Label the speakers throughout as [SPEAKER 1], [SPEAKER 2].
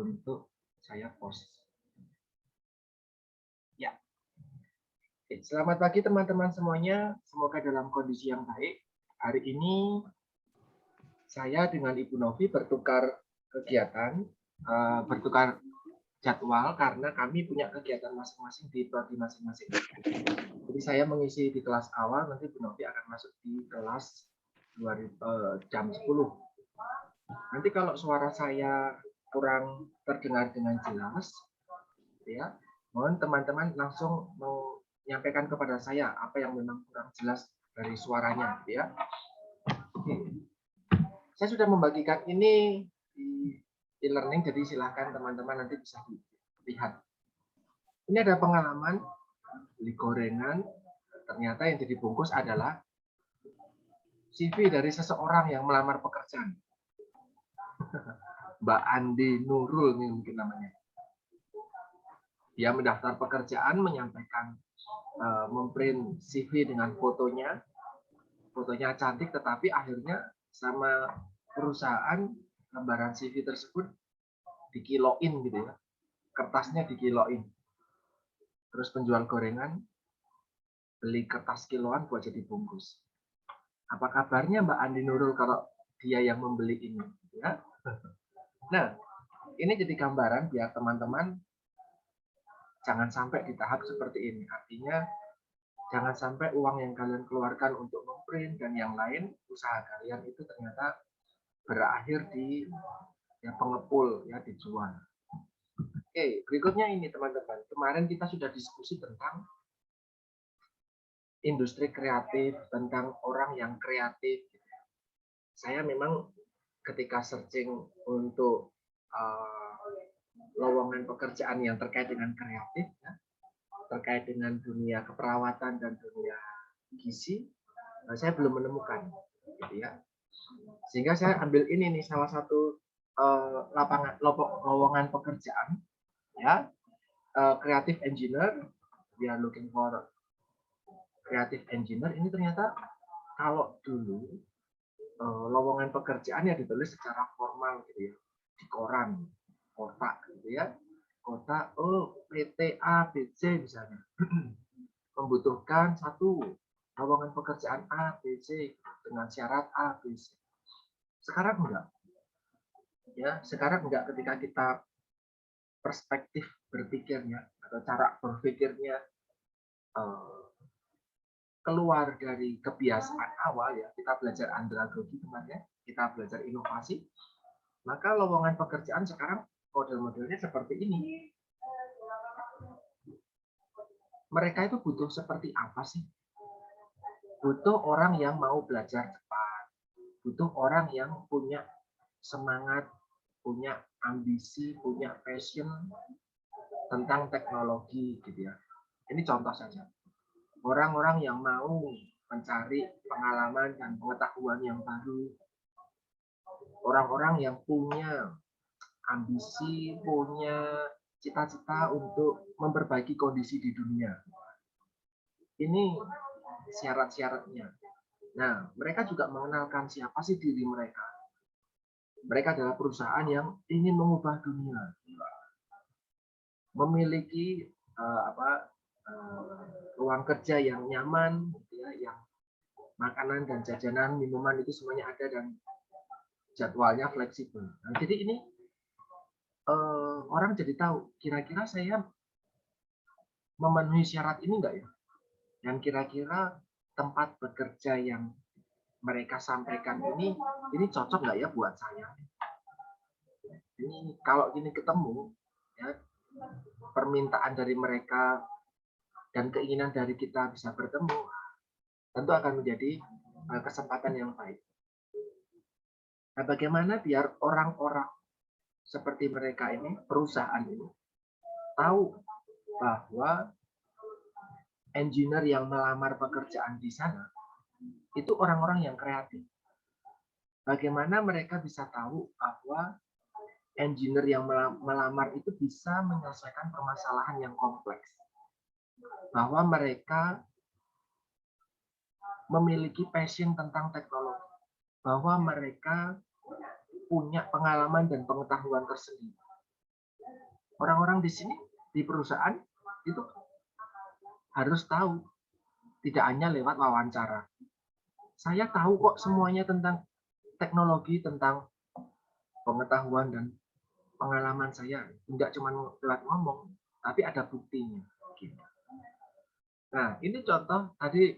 [SPEAKER 1] untuk saya post. Ya. Selamat pagi teman-teman semuanya. Semoga dalam kondisi yang baik. Hari ini saya dengan Ibu Novi bertukar kegiatan, bertukar jadwal karena kami punya kegiatan masing-masing di prodi masing-masing. Jadi saya mengisi di kelas awal, nanti Bu Novi akan masuk di kelas jam 10. Nanti kalau suara saya kurang terdengar dengan jelas, ya, mohon teman-teman langsung menyampaikan kepada saya apa yang memang kurang jelas dari suaranya, ya. Oke. Saya sudah membagikan ini di e-learning, jadi silahkan teman-teman nanti bisa dilihat. Ini ada pengalaman beli gorengan, ternyata yang jadi bungkus adalah CV dari seseorang yang melamar pekerjaan. Mbak Andi Nurul ini mungkin namanya. Dia mendaftar pekerjaan, menyampaikan memprint CV dengan fotonya cantik, tetapi akhirnya sama perusahaan lembaran CV tersebut dikiloin gitu ya, kertasnya dikiloin. Terus penjual gorengan beli kertas kiloan buat jadi bungkus. Apa kabarnya Mbak Andi Nurul kalau dia yang membeli ini? Ya. Nah, ini jadi gambaran biar teman-teman jangan sampai di tahap seperti ini. Artinya jangan sampai uang yang kalian keluarkan untuk memprint dan yang lain, usaha kalian itu ternyata berakhir di ya pengepul, ya dijual. Oke, berikutnya ini teman-teman. Kemarin kita sudah diskusi tentang industri kreatif, tentang orang yang kreatif. Saya memang ketika searching untuk lowongan pekerjaan yang terkait dengan kreatif, ya, terkait dengan dunia keperawatan dan dunia gizi, saya belum menemukan, gitu ya. Sehingga saya ambil ini nih salah satu lowongan pekerjaan, ya, creative engineer. We are looking for creative engineer. Ini ternyata kalau dulu lowongan pekerjaan yang ditulis secara formal gitu ya, di koran, kotak gitu ya, kotak PT A B C misalnya membutuhkan satu lowongan pekerjaan A B C dengan syarat A B C. Sekarang enggak, ya, sekarang enggak. Ketika kita perspektif berpikirnya atau cara berpikirnya keluar dari kebiasaan awal, ya, kita belajar andragogi kemarin, kita belajar inovasi, maka lowongan pekerjaan sekarang model-modelnya seperti ini. Mereka itu butuh seperti apa sih? Butuh orang yang mau belajar cepat, butuh orang yang punya semangat, punya ambisi, punya passion tentang teknologi gitu ya. Ini contoh saja. Orang-orang yang mau mencari pengalaman dan pengetahuan yang baru. Orang-orang yang punya ambisi, punya cita-cita untuk memperbaiki kondisi di dunia. Ini syarat-syaratnya. Nah, mereka juga mengenalkan siapa sih diri mereka. Mereka adalah perusahaan yang ingin mengubah dunia, memiliki ruang kerja yang nyaman, gitu ya, yang makanan dan jajanan, minuman itu semuanya ada dan jadwalnya fleksibel. Nah, jadi ini orang jadi tahu kira-kira saya memenuhi syarat ini enggak ya? Dan kira-kira tempat bekerja yang mereka sampaikan ini cocok nggak ya buat saya? Ini kalau ini ketemu, ya, permintaan dari mereka dan keinginan dari kita bisa bertemu, tentu akan menjadi kesempatan yang baik. Nah, bagaimana biar orang-orang seperti mereka ini, perusahaan ini, tahu bahwa engineer yang melamar pekerjaan di sana itu orang-orang yang kreatif. Bagaimana mereka bisa tahu bahwa engineer yang melamar itu bisa menyelesaikan permasalahan yang kompleks. Bahwa mereka memiliki passion tentang teknologi. Bahwa mereka punya pengalaman dan pengetahuan tersendiri. Orang-orang di sini, di perusahaan, itu harus tahu, tidak hanya lewat wawancara. Saya tahu kok semuanya tentang teknologi, tentang pengetahuan dan pengalaman saya. Tidak cuma lewat ngomong, tapi ada buktinya. Gitu. Nah, ini contoh tadi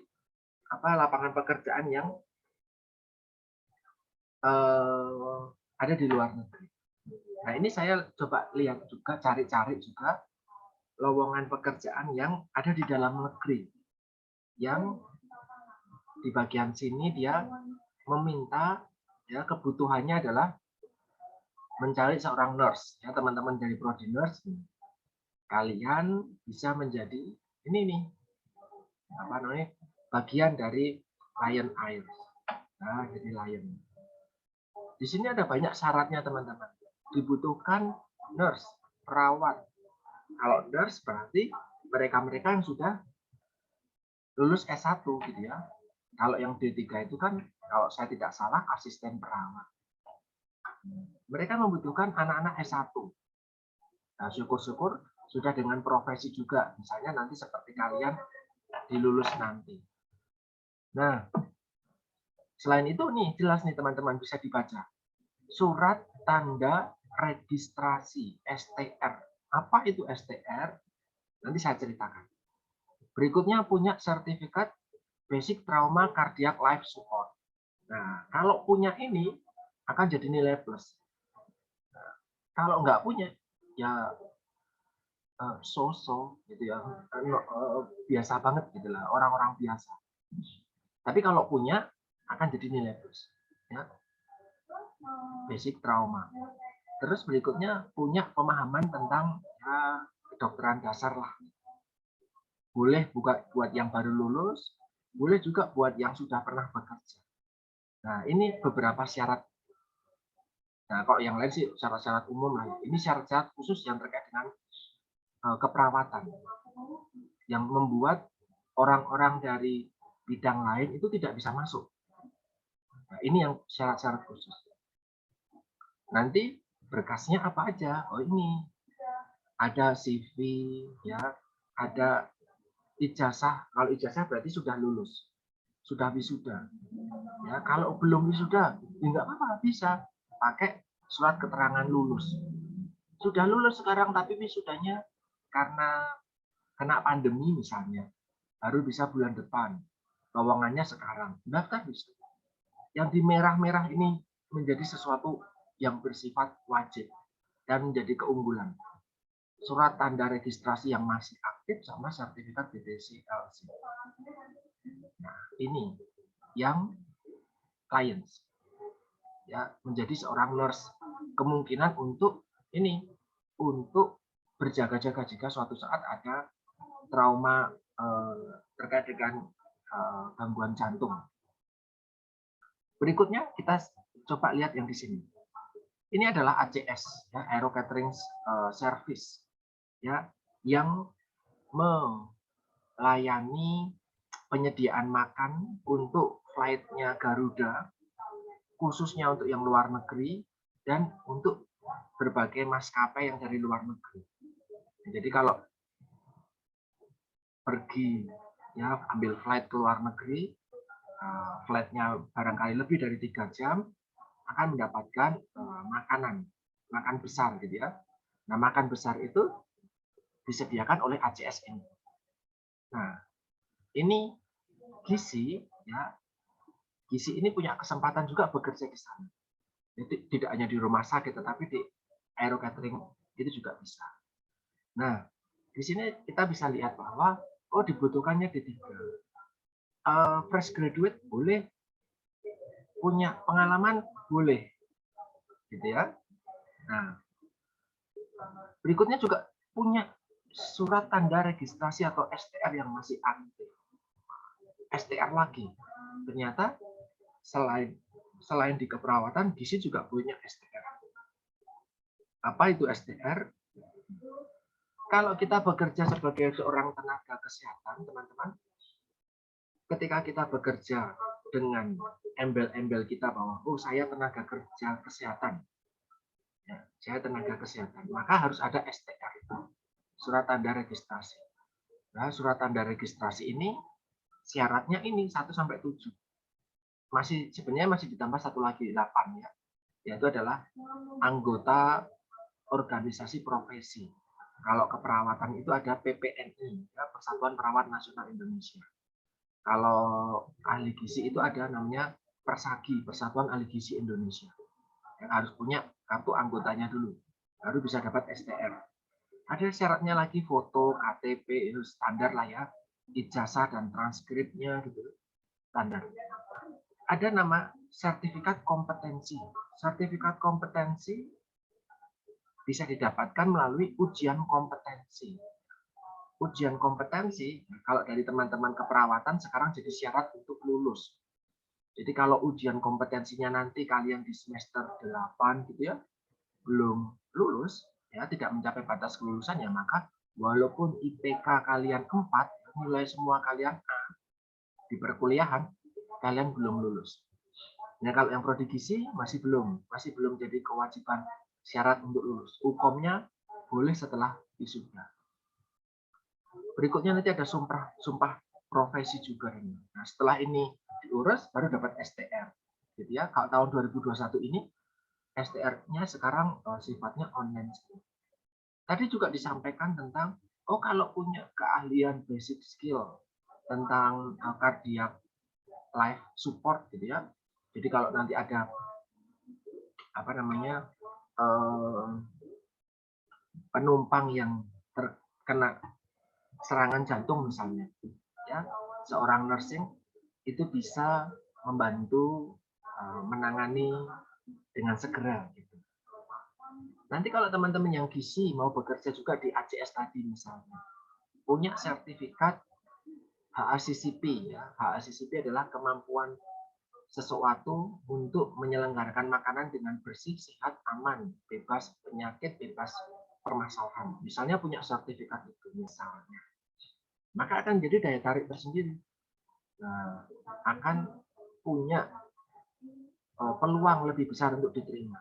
[SPEAKER 1] lapangan pekerjaan yang ada di luar negeri. Nah, ini saya coba lihat juga, cari-cari juga lowongan pekerjaan yang ada di dalam negeri. Yang di bagian sini dia meminta, ya, kebutuhannya adalah mencari seorang nurse. Ya, teman-teman dari prodi nurse, kalian bisa menjadi ini nih, bagian dari Lion Air. Nah, jadi Lion. Di sini ada banyak syaratnya, teman-teman. Dibutuhkan nurse, perawat. Kalau nurse berarti mereka-mereka yang sudah lulus S1 gitu ya. Kalau yang D3 itu kan, kalau saya tidak salah, asisten perawat. Mereka membutuhkan anak-anak S1. Nah, syukur-syukur sudah dengan profesi juga. Misalnya nanti seperti kalian dilulus nanti. Nah, selain itu nih, jelas nih teman-teman, bisa dibaca. Surat tanda registrasi, STR. Apa itu STR? Nanti saya ceritakan. Berikutnya punya sertifikat Basic Trauma Cardiac Life Support. Nah, kalau punya ini akan jadi nilai plus. Nah, kalau nggak punya, ya so-so gitu ya, biasa banget gitulah, orang-orang biasa. Tapi kalau punya akan jadi nilai plus. Ya. Basic trauma. Terus berikutnya punya pemahaman tentang ya, kedokteran dasar lah. Boleh buat yang baru lulus, boleh juga buat yang sudah pernah bekerja. Nah, ini beberapa syarat. Nah, kalau yang lain sih syarat-syarat umum lah. Ini syarat-syarat khusus yang terkait dengan keperawatan. Yang membuat orang-orang dari bidang lain itu tidak bisa masuk. Nah, ini yang syarat-syarat khusus. Nanti berkasnya apa aja? Oh, ini ada CV, ya, ada ijazah. Kalau ijazah berarti sudah lulus, sudah wisuda. Ya, kalau belum wisuda, ya nggak apa-apa, bisa pakai surat keterangan lulus. Sudah lulus sekarang, tapi wisudanya karena kena pandemi misalnya, baru bisa bulan depan. Lowongannya sekarang, daftar bisa. Yang di merah-merah ini menjadi sesuatu yang bersifat wajib dan menjadi keunggulan. Surat tanda registrasi yang masih aktif sama sertifikat BPC-LC. Nah, ini yang clients. Ya, menjadi seorang nurse. Kemungkinan untuk ini, untuk berjaga-jaga jika suatu saat ada trauma terkait dengan gangguan jantung. Berikutnya kita coba lihat yang di sini. Ini adalah ACS, ya, Aero Catering Service, ya, yang melayani penyediaan makan untuk flight-nya Garuda, khususnya untuk yang luar negeri dan untuk berbagai maskapai yang dari luar negeri. Jadi kalau pergi, ya, ambil flight ke luar negeri, flight-nya barangkali lebih dari 3 jam, akan mendapatkan makan besar gitu ya. Nah, makan besar itu disediakan oleh ACS ini. Nah, ini Gizi, ya, Gizi ini punya kesempatan juga bekerja di sana. Jadi tidak hanya di rumah sakit, tetapi di Aero Catering itu juga bisa. Nah, di sini kita bisa lihat bahwa dibutuhkannya D3. Fresh graduate boleh, punya pengalaman boleh, gitu ya. Nah, berikutnya juga punya surat tanda registrasi atau STR yang masih aktif. STR lagi. Ternyata selain di keperawatan, Gizi juga punya STR. Apa itu STR? Kalau kita bekerja sebagai seorang tenaga kesehatan, teman-teman, ketika kita bekerja dengan embel-embel kita bahwa saya tenaga kerja kesehatan, ya, saya tenaga kesehatan, maka harus ada STR. surat tanda registrasi. Nah, surat tanda registrasi ini syaratnya ini 1 sampai 7. Sebenarnya masih ditambah satu lagi 8 ya. Yaitu adalah anggota organisasi profesi. Kalau keperawatan itu ada PPNI, ya, Persatuan Perawat Nasional Indonesia. Kalau ahli gizi itu ada namanya Persagi, Persatuan Ahli Gizi Indonesia. Yang harus punya kartu anggotanya dulu, baru bisa dapat STR. Ada syaratnya lagi foto, KTP, itu standar lah ya, ijazah dan transkripnya gitu, standar. Ada nama sertifikat kompetensi. Sertifikat kompetensi bisa didapatkan melalui ujian kompetensi. Ujian kompetensi, kalau dari teman-teman keperawatan sekarang jadi syarat untuk lulus. Jadi kalau ujian kompetensinya nanti kalian di semester 8 gitu ya, belum lulus, ya tidak mencapai batas kelulusan, ya maka walaupun IPK kalian 4, nilai semua kalian A di perkuliahan, kalian belum lulus. Nah, kalau yang prodi gizi masih belum jadi kewajiban syarat untuk lulus. Hukumnya boleh setelah wisuda. Berikutnya nanti ada sumpah profesi juga ini. Nah, setelah ini diurus baru dapat STR. Gitu ya. Kalau tahun 2021 ini STR-nya sekarang sifatnya online. Tadi juga disampaikan tentang kalau punya keahlian basic skill tentang cardiac life support gitu ya. Jadi kalau nanti ada penumpang yang terkena serangan jantung misalnya, ya, seorang nursing itu bisa membantu menangani dengan segera. Gitu. Nanti kalau teman-teman yang gizi mau bekerja juga di ACS tadi misalnya, punya sertifikat HACCP, ya. HACCP adalah kemampuan sesuatu untuk menyelenggarakan makanan dengan bersih, sehat, aman, bebas penyakit, bebas permasalahan. Misalnya punya sertifikat itu misalnya, maka akan jadi daya tarik tersendiri. Nah, akan punya peluang lebih besar untuk diterima.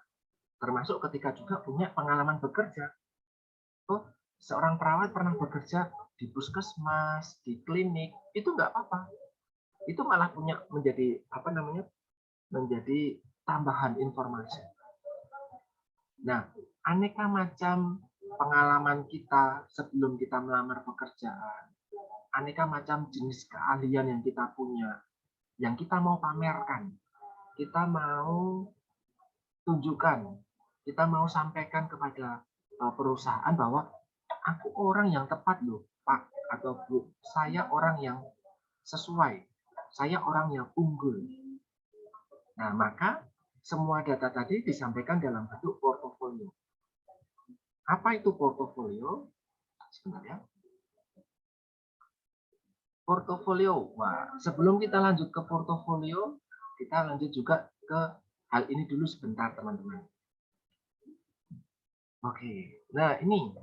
[SPEAKER 1] Termasuk ketika juga punya pengalaman bekerja. Seorang perawat pernah bekerja di puskesmas, di klinik, itu nggak apa-apa. Itu malah menjadi tambahan informasi. Nah, aneka macam pengalaman kita sebelum kita melamar pekerjaan, aneka macam jenis keahlian yang kita punya, yang kita mau pamerkan, kita mau tunjukkan, kita mau sampaikan kepada perusahaan bahwa aku orang yang tepat loh, Pak atau Bu, saya orang yang sesuai, saya orang yang unggul. Nah, maka semua data tadi disampaikan dalam bentuk portofolio. Apa itu portofolio? Sebentar ya. Portofolio. Wah, sebelum kita lanjut ke portofolio, kita lanjut juga ke hal ini dulu sebentar, teman-teman. Oke, nah ini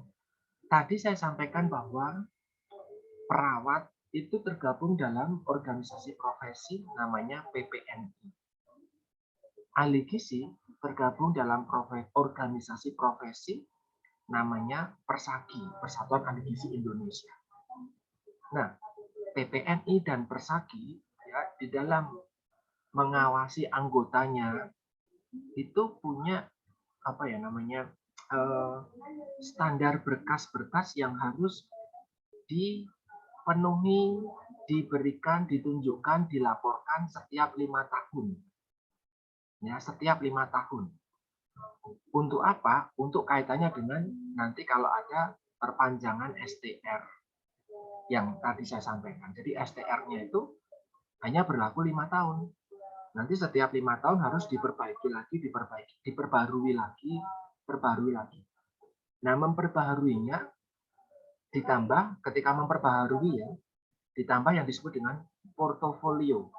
[SPEAKER 1] tadi saya sampaikan bahwa perawat itu tergabung dalam organisasi profesi namanya PPNI. Ahli gizi tergabung dalam organisasi profesi namanya Persagi, Persatuan Ahli Gizi Indonesia. Nah, PPNI dan Persagi ya, di dalam mengawasi anggotanya itu punya standar berkas-berkas yang harus dipenuhi, diberikan, ditunjukkan, dilaporkan setiap 5 tahun. Ya, setiap 5 tahun. Untuk apa? Untuk kaitannya dengan nanti kalau ada perpanjangan STR yang tadi saya sampaikan. Jadi STR-nya itu hanya berlaku 5 tahun. Nanti setiap 5 tahun harus diperbaiki lagi, diperbarui lagi. Nah, memperbaharuinya ditambah, ketika memperbaharui ya, ditambah yang disebut dengan portofolio.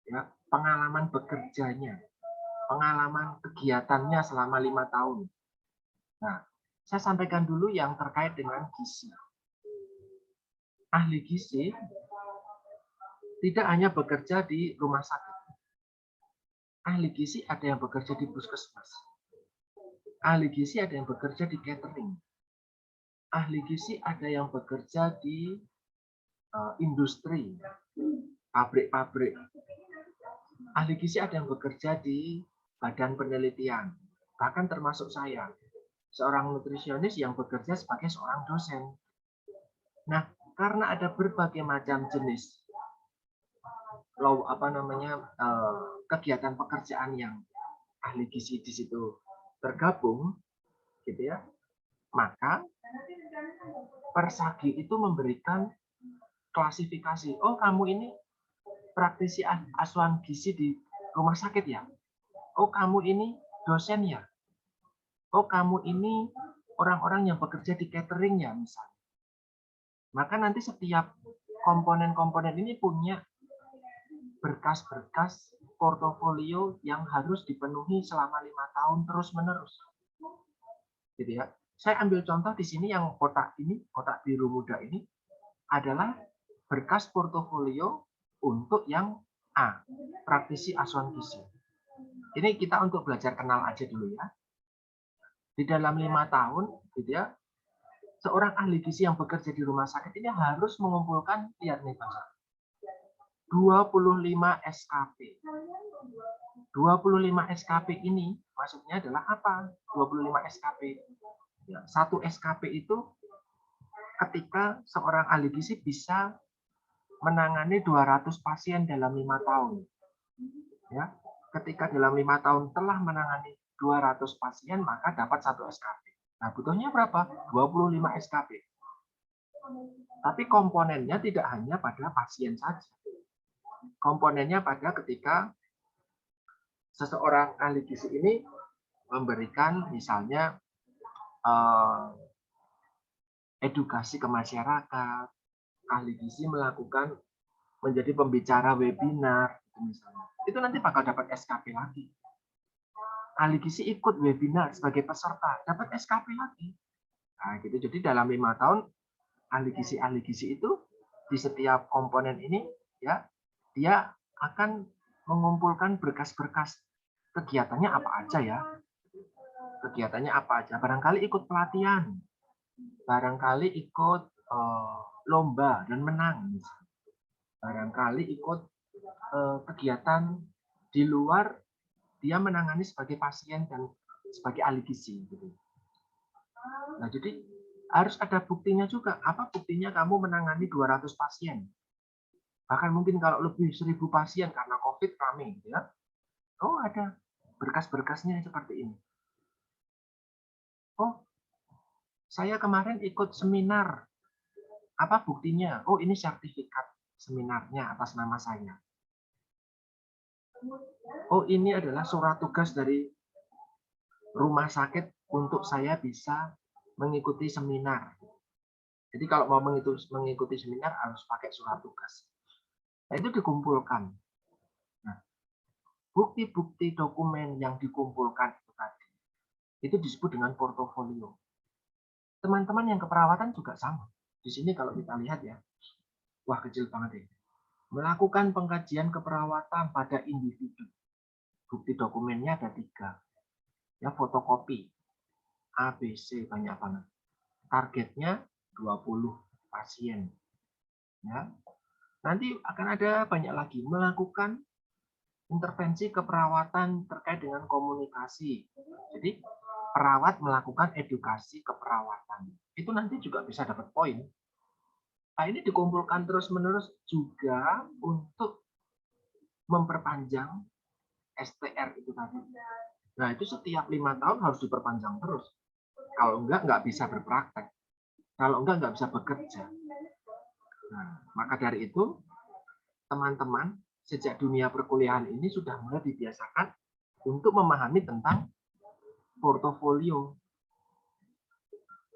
[SPEAKER 1] Ya, pengalaman bekerjanya, pengalaman kegiatannya selama 5 tahun. Nah, saya sampaikan dulu yang terkait dengan gizi. Ahli gizi tidak hanya bekerja di rumah sakit. Ahli gizi ada yang bekerja di puskesmas. Ahli gizi ada yang bekerja di catering. ahli gizi ada yang bekerja di industri, pabrik-pabrik. Ahli gizi ada yang bekerja di badan penelitian, bahkan termasuk saya, seorang nutrisionis yang bekerja sebagai seorang dosen. Nah, karena ada berbagai macam jenis kegiatan pekerjaan yang ahli gizi di situ tergabung, gitu ya, maka Persagi itu memberikan klasifikasi. Oh, kamu ini praktisi asuhan gizi di rumah sakit ya? Oh, kamu ini dosen ya? Oh, kamu ini orang-orang yang bekerja di catering ya, misalnya. Maka nanti setiap komponen-komponen ini punya berkas-berkas portofolio yang harus dipenuhi selama 5 tahun terus-menerus. Gitu ya. Saya ambil contoh di sini yang kotak ini, kotak biru muda ini adalah berkas portofolio untuk yang A, praktisi asuhan gizi. Ini kita untuk belajar kenal aja dulu ya. Di dalam 5 tahun, gitu ya, seorang ahli gizi yang bekerja di rumah sakit ini harus mengumpulkan, lihat nih Pak, 25 SKP. 25 SKP ini maksudnya adalah apa? 25 SKP. Ya, 1 SKP itu ketika seorang ahli gizi bisa menangani 200 pasien dalam 5 tahun. Ya, ketika dalam 5 tahun telah menangani 200 pasien, maka dapat 1 SKP. Nah, butuhnya berapa? 25 SKP. Tapi komponennya tidak hanya pada pasien saja. Komponennya pada ketika seseorang ahli gizi ini memberikan misalnya edukasi ke masyarakat, ahli gizi melakukan menjadi pembicara webinar, misalnya. Itu nanti bakal dapat SKP lagi. Ahli gizi ikut webinar sebagai peserta, dapat SKP lagi. Nah, gitu. Jadi dalam 5 tahun ahli gizi itu di setiap komponen ini ya dia akan mengumpulkan berkas-berkas kegiatannya apa aja ya. Kegiatannya apa aja? Barangkali ikut pelatihan, barangkali ikut lomba dan menang, barangkali ikut kegiatan di luar dia menangani sebagai pasien dan sebagai ahli gizi. Gitu. Nah, jadi harus ada buktinya juga. Apa buktinya kamu menangani 200 pasien? Bahkan mungkin kalau lebih 1.000 pasien karena COVID rame, ya. Oh, ada berkas-berkasnya seperti ini. Oh, saya kemarin ikut seminar. Apa buktinya? Oh, ini sertifikat seminarnya atas nama saya. Oh, ini adalah surat tugas dari rumah sakit untuk saya bisa mengikuti seminar. Jadi kalau mau mengikuti seminar harus pakai surat tugas. Nah, itu dikumpulkan. Nah, bukti-bukti dokumen yang dikumpulkan itu tadi, itu disebut dengan portofolio. Teman-teman yang keperawatan juga sama. Di sini kalau kita lihat ya, wah kecil banget ya. Melakukan pengkajian keperawatan pada individu. Bukti dokumennya ada 3. Ya, fotokopi. A, B, C, banyak banget. Targetnya 20 pasien. Ya. Nanti akan ada banyak lagi melakukan intervensi keperawatan terkait dengan komunikasi. Jadi perawat melakukan edukasi keperawatan. Itu nanti juga bisa dapat poin. Nah, ini dikumpulkan terus-menerus juga untuk memperpanjang STR itu tadi. Nah, itu setiap 5 tahun harus diperpanjang terus. Kalau enggak bisa berpraktek. Kalau enggak bisa bekerja. Nah, maka dari itu, teman-teman, sejak dunia perkuliahan ini sudah mulai dibiasakan untuk memahami tentang portofolio.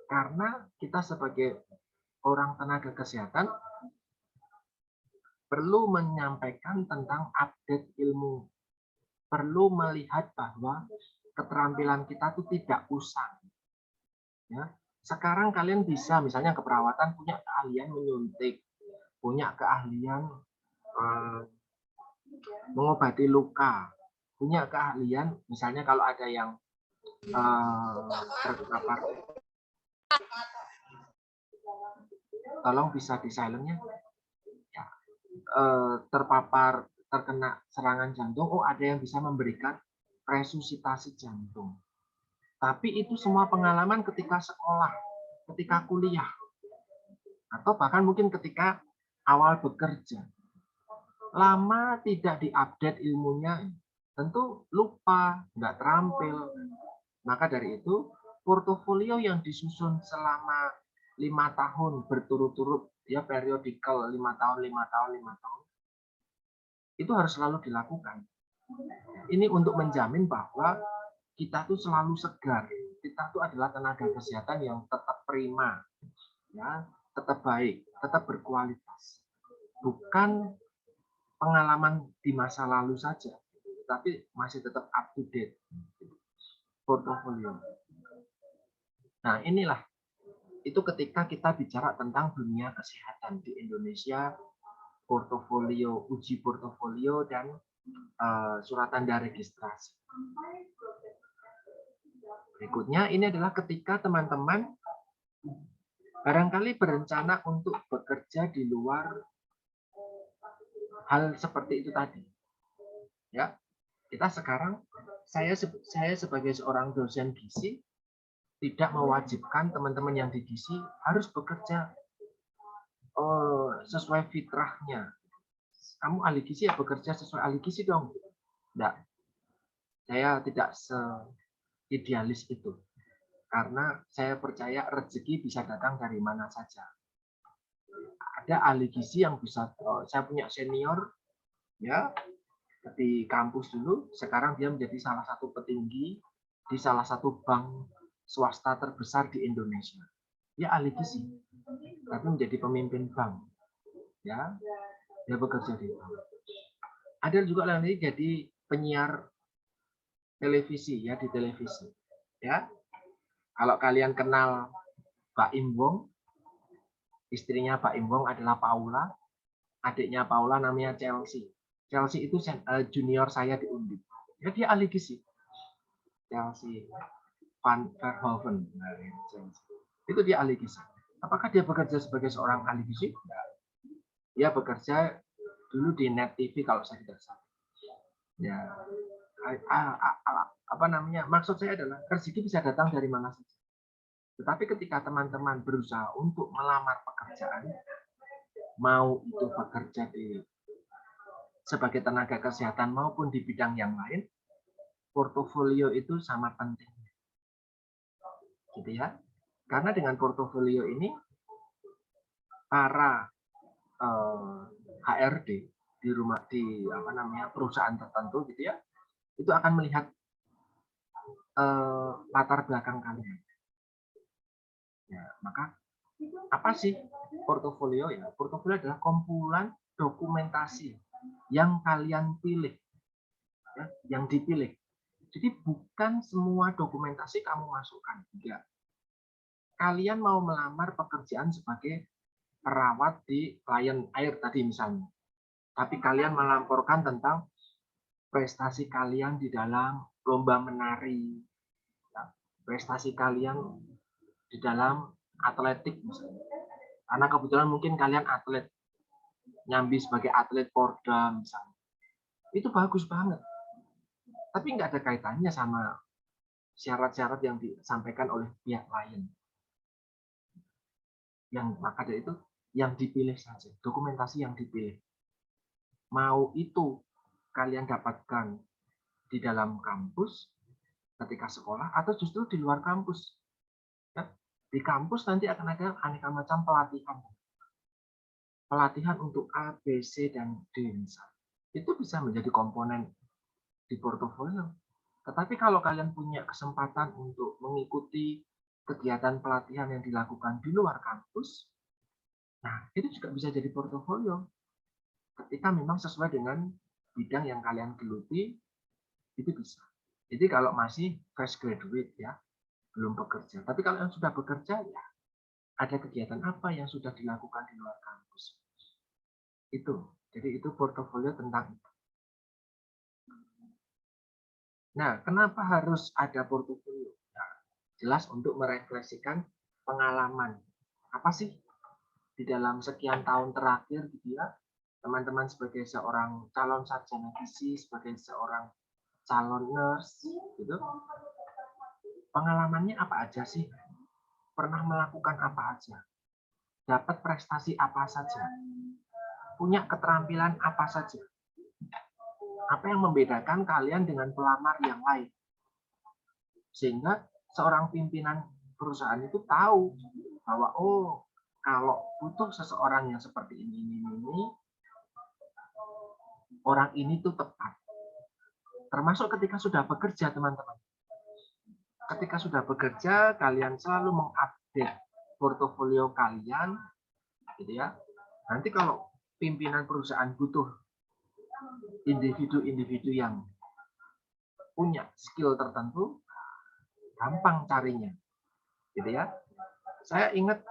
[SPEAKER 1] Karena kita sebagai orang tenaga kesehatan perlu menyampaikan tentang update ilmu. Perlu melihat bahwa keterampilan kita itu tidak usang. Ya. Sekarang kalian bisa, misalnya keperawatan, punya keahlian menyuntik, punya keahlian mengobati luka, punya keahlian, misalnya kalau ada yang terpapar tolong bisa di silent-nya. Ya, terkena serangan jantung, oh ada yang bisa memberikan resusitasi jantung. Tapi itu semua pengalaman ketika sekolah, ketika kuliah, atau bahkan mungkin ketika awal bekerja. Lama tidak diupdate ilmunya, tentu lupa, nggak terampil. Maka dari itu, portofolio yang disusun selama 5 tahun berturut-turut, ya periodikal 5 tahun, 5 tahun, 5 tahun, itu harus selalu dilakukan. Ini untuk menjamin bahwa kita tuh selalu segar. Kita tuh adalah tenaga kesehatan yang tetap prima, ya, tetap baik, tetap berkualitas. Bukan pengalaman di masa lalu saja, tapi masih tetap up to date portofolio. Nah, inilah itu ketika kita bicara tentang dunia kesehatan di Indonesia, portofolio, uji portofolio dan surat tanda registrasi. Berikutnya ini adalah ketika teman-teman barangkali berencana untuk bekerja di luar hal seperti itu tadi. Ya, kita sekarang saya sebagai seorang dosen gizi tidak mewajibkan teman-teman yang di gizi harus bekerja sesuai fitrahnya. Kamu ahli gizi ya bekerja sesuai ahli gizi dong. Enggak. Saya tidak se-idealis itu. Karena saya percaya rezeki bisa datang dari mana saja. Ada ahli gizi yang bisa, saya punya senior ya di kampus dulu, sekarang dia menjadi salah satu petinggi di salah satu bank swasta terbesar di Indonesia. Dia ahli gizi, tapi menjadi pemimpin bank. Ya, dia bekerja di bank. Ada juga nanti jadi penyiar televisi ya, di televisi. Ya, kalau kalian kenal Pak Imbong, istrinya Pak Imbong adalah Paula, adiknya Paula namanya Chelsea. Chelsea itu junior saya di Undip. Ya, dia ahli gizi. Chelsea Van Verhoeven. Itu dia ahli gizi. Apakah dia bekerja sebagai seorang ahli gizi? Dia bekerja dulu di Net TV kalau saya tidak salah. Ya, apa namanya? Maksud saya adalah rezeki bisa datang dari mana saja. Tetapi ketika teman-teman berusaha untuk melamar pekerjaan, mau itu bekerja sebagai tenaga kesehatan maupun di bidang yang lain, portofolio itu sangat penting. Gitu ya. Karena dengan portofolio ini para HRD di perusahaan tertentu gitu ya, itu akan melihat latar belakang kalian. Ya, maka apa sih portofolio ya? Portofolio adalah kumpulan dokumentasi yang kalian pilih, ya, yang dipilih. Jadi bukan semua dokumentasi kamu masukkan, enggak. Kalian mau melamar pekerjaan sebagai perawat di Lion Air tadi misalnya, tapi kalian melamporkan tentang prestasi kalian di dalam lomba menari, ya, prestasi kalian di dalam atletik misalnya. Karena kebetulan mungkin kalian atlet, nyambi sebagai atlet Porda misalnya. Itu bagus banget. Tapi nggak ada kaitannya sama syarat-syarat yang disampaikan oleh pihak lain. Maka dari itu yang dipilih saja, dokumentasi yang dipilih. Mau itu kalian dapatkan di dalam kampus ketika sekolah atau justru di luar kampus. Ya, di kampus nanti akan ada aneka macam pelatihan. Pelatihan untuk A, B, C, dan D misalnya. Itu bisa menjadi komponen di portofolio. Tetapi kalau kalian punya kesempatan untuk mengikuti kegiatan pelatihan yang dilakukan di luar kampus, nah itu juga bisa jadi portofolio. Ketika memang sesuai dengan bidang yang kalian geluti, itu bisa. Jadi kalau masih fresh graduate ya, belum bekerja. Tapi kalau yang sudah bekerja ya, ada kegiatan apa yang sudah dilakukan di luar kampus. Itu. Jadi itu portofolio tentang itu. Nah, kenapa harus ada portofolio? Nah, jelas untuk merefleksikan pengalaman. Apa sih di dalam sekian tahun terakhir gitu ya, teman-teman sebagai seorang calon sarjana gizi, sebagai seorang calon nurse gitu, pengalamannya apa aja sih? Pernah melakukan apa aja? Dapat prestasi apa saja? Punya keterampilan apa saja? Apa yang membedakan kalian dengan pelamar yang lain? Sehingga seorang pimpinan perusahaan itu tahu bahwa oh, kalau butuh seseorang yang seperti ini, orang ini tuh tepat. Termasuk ketika sudah bekerja, teman-teman. Ketika sudah bekerja, kalian selalu mengupdate portofolio kalian, gitu ya. Nanti kalau pimpinan perusahaan butuh individu-individu yang punya skill tertentu, gampang carinya, gitu ya. Saya ingat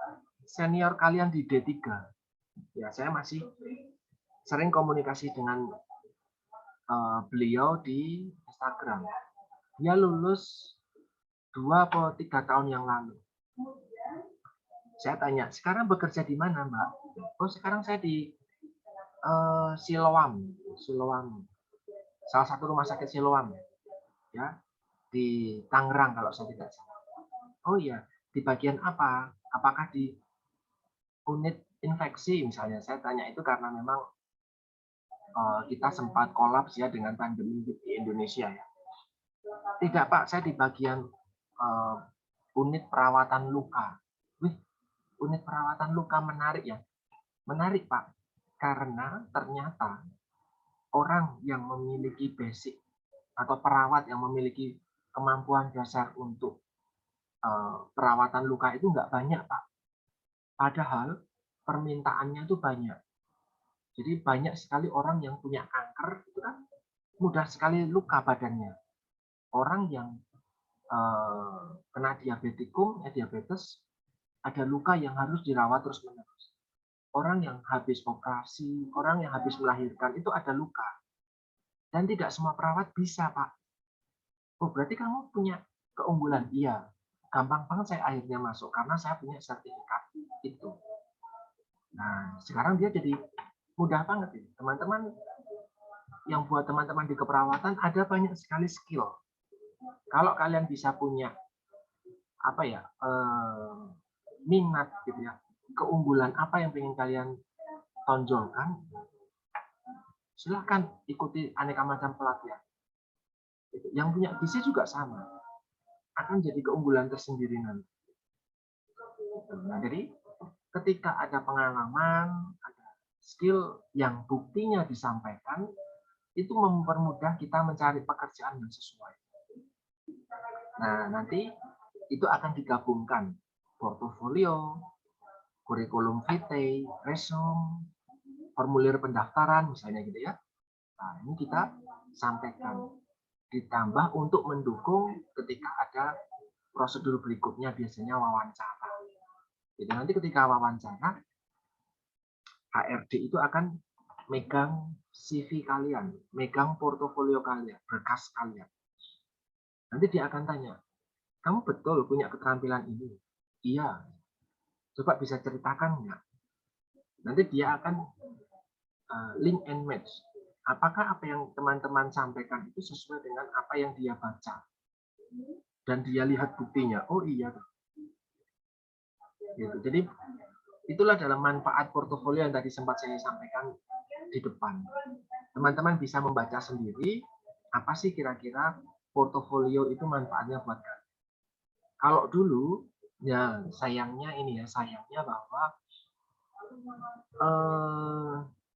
[SPEAKER 1] senior kalian di D3, ya saya masih sering komunikasi dengan beliau di Instagram. Dia lulus 2 atau 3 tahun yang lalu. Saya tanya, sekarang bekerja di mana, Mbak? Oh, sekarang saya di Siloam, salah satu rumah sakit Siloam, ya, di Tangerang kalau saya tidak salah. Oh iya, di bagian apa? Apakah di unit infeksi misalnya? Saya tanya itu karena memang kita sempat kolaps ya dengan pandemi di Indonesia ya. Tidak Pak, saya di bagian unit perawatan luka. Wih, unit perawatan luka menarik ya. Menarik Pak, karena ternyata orang yang memiliki basic atau perawat yang memiliki kemampuan dasar untuk perawatan luka itu nggak banyak Pak. Padahal permintaannya itu banyak. Jadi banyak sekali orang yang punya kanker itu kan mudah sekali luka badannya. Orang yang kena diabetes, ada luka yang harus dirawat terus-menerus. Orang yang habis operasi, orang yang habis melahirkan itu ada luka. Dan tidak semua perawat bisa, Pak. Oh, berarti kamu punya keunggulan. Iya. Gampang banget saya akhirnya masuk karena saya punya sertifikat itu. Nah, sekarang dia jadi mudah banget ya. Teman-teman yang buat teman-teman di keperawatan ada banyak sekali skill. Kalau kalian bisa punya apa ya minat gitu ya, keunggulan apa yang ingin kalian tonjolkan, silahkan ikuti aneka macam pelatihan. Yang punya gizi juga sama, akan jadi keunggulan tersendiri nanti. Nah, jadi ketika ada pengalaman, ada skill yang buktinya disampaikan, itu mempermudah kita mencari pekerjaan yang sesuai. Nah, nanti itu akan digabungkan portofolio, kurikulum vitae, resume, formulir pendaftaran misalnya gitu ya. Nah, ini kita sampaikan. Ditambah untuk mendukung ketika ada prosedur berikutnya biasanya wawancara. Jadi nanti ketika wawancara, HRD itu akan megang CV kalian, megang portofolio kalian, berkas kalian. Nanti dia akan tanya, kamu betul punya keterampilan ini? Iya. Coba bisa ceritakan nggak? Nanti dia akan link and match. Apakah apa yang teman-teman sampaikan itu sesuai dengan apa yang dia baca? Dan dia lihat buktinya. Oh iya. Gitu. Jadi itulah dalam manfaat portofolio yang tadi sempat saya sampaikan di depan. Teman-teman bisa membaca sendiri apa sih kira-kira portofolio itu manfaatnya buat kalian. Kalau dulu ya sayangnya bahwa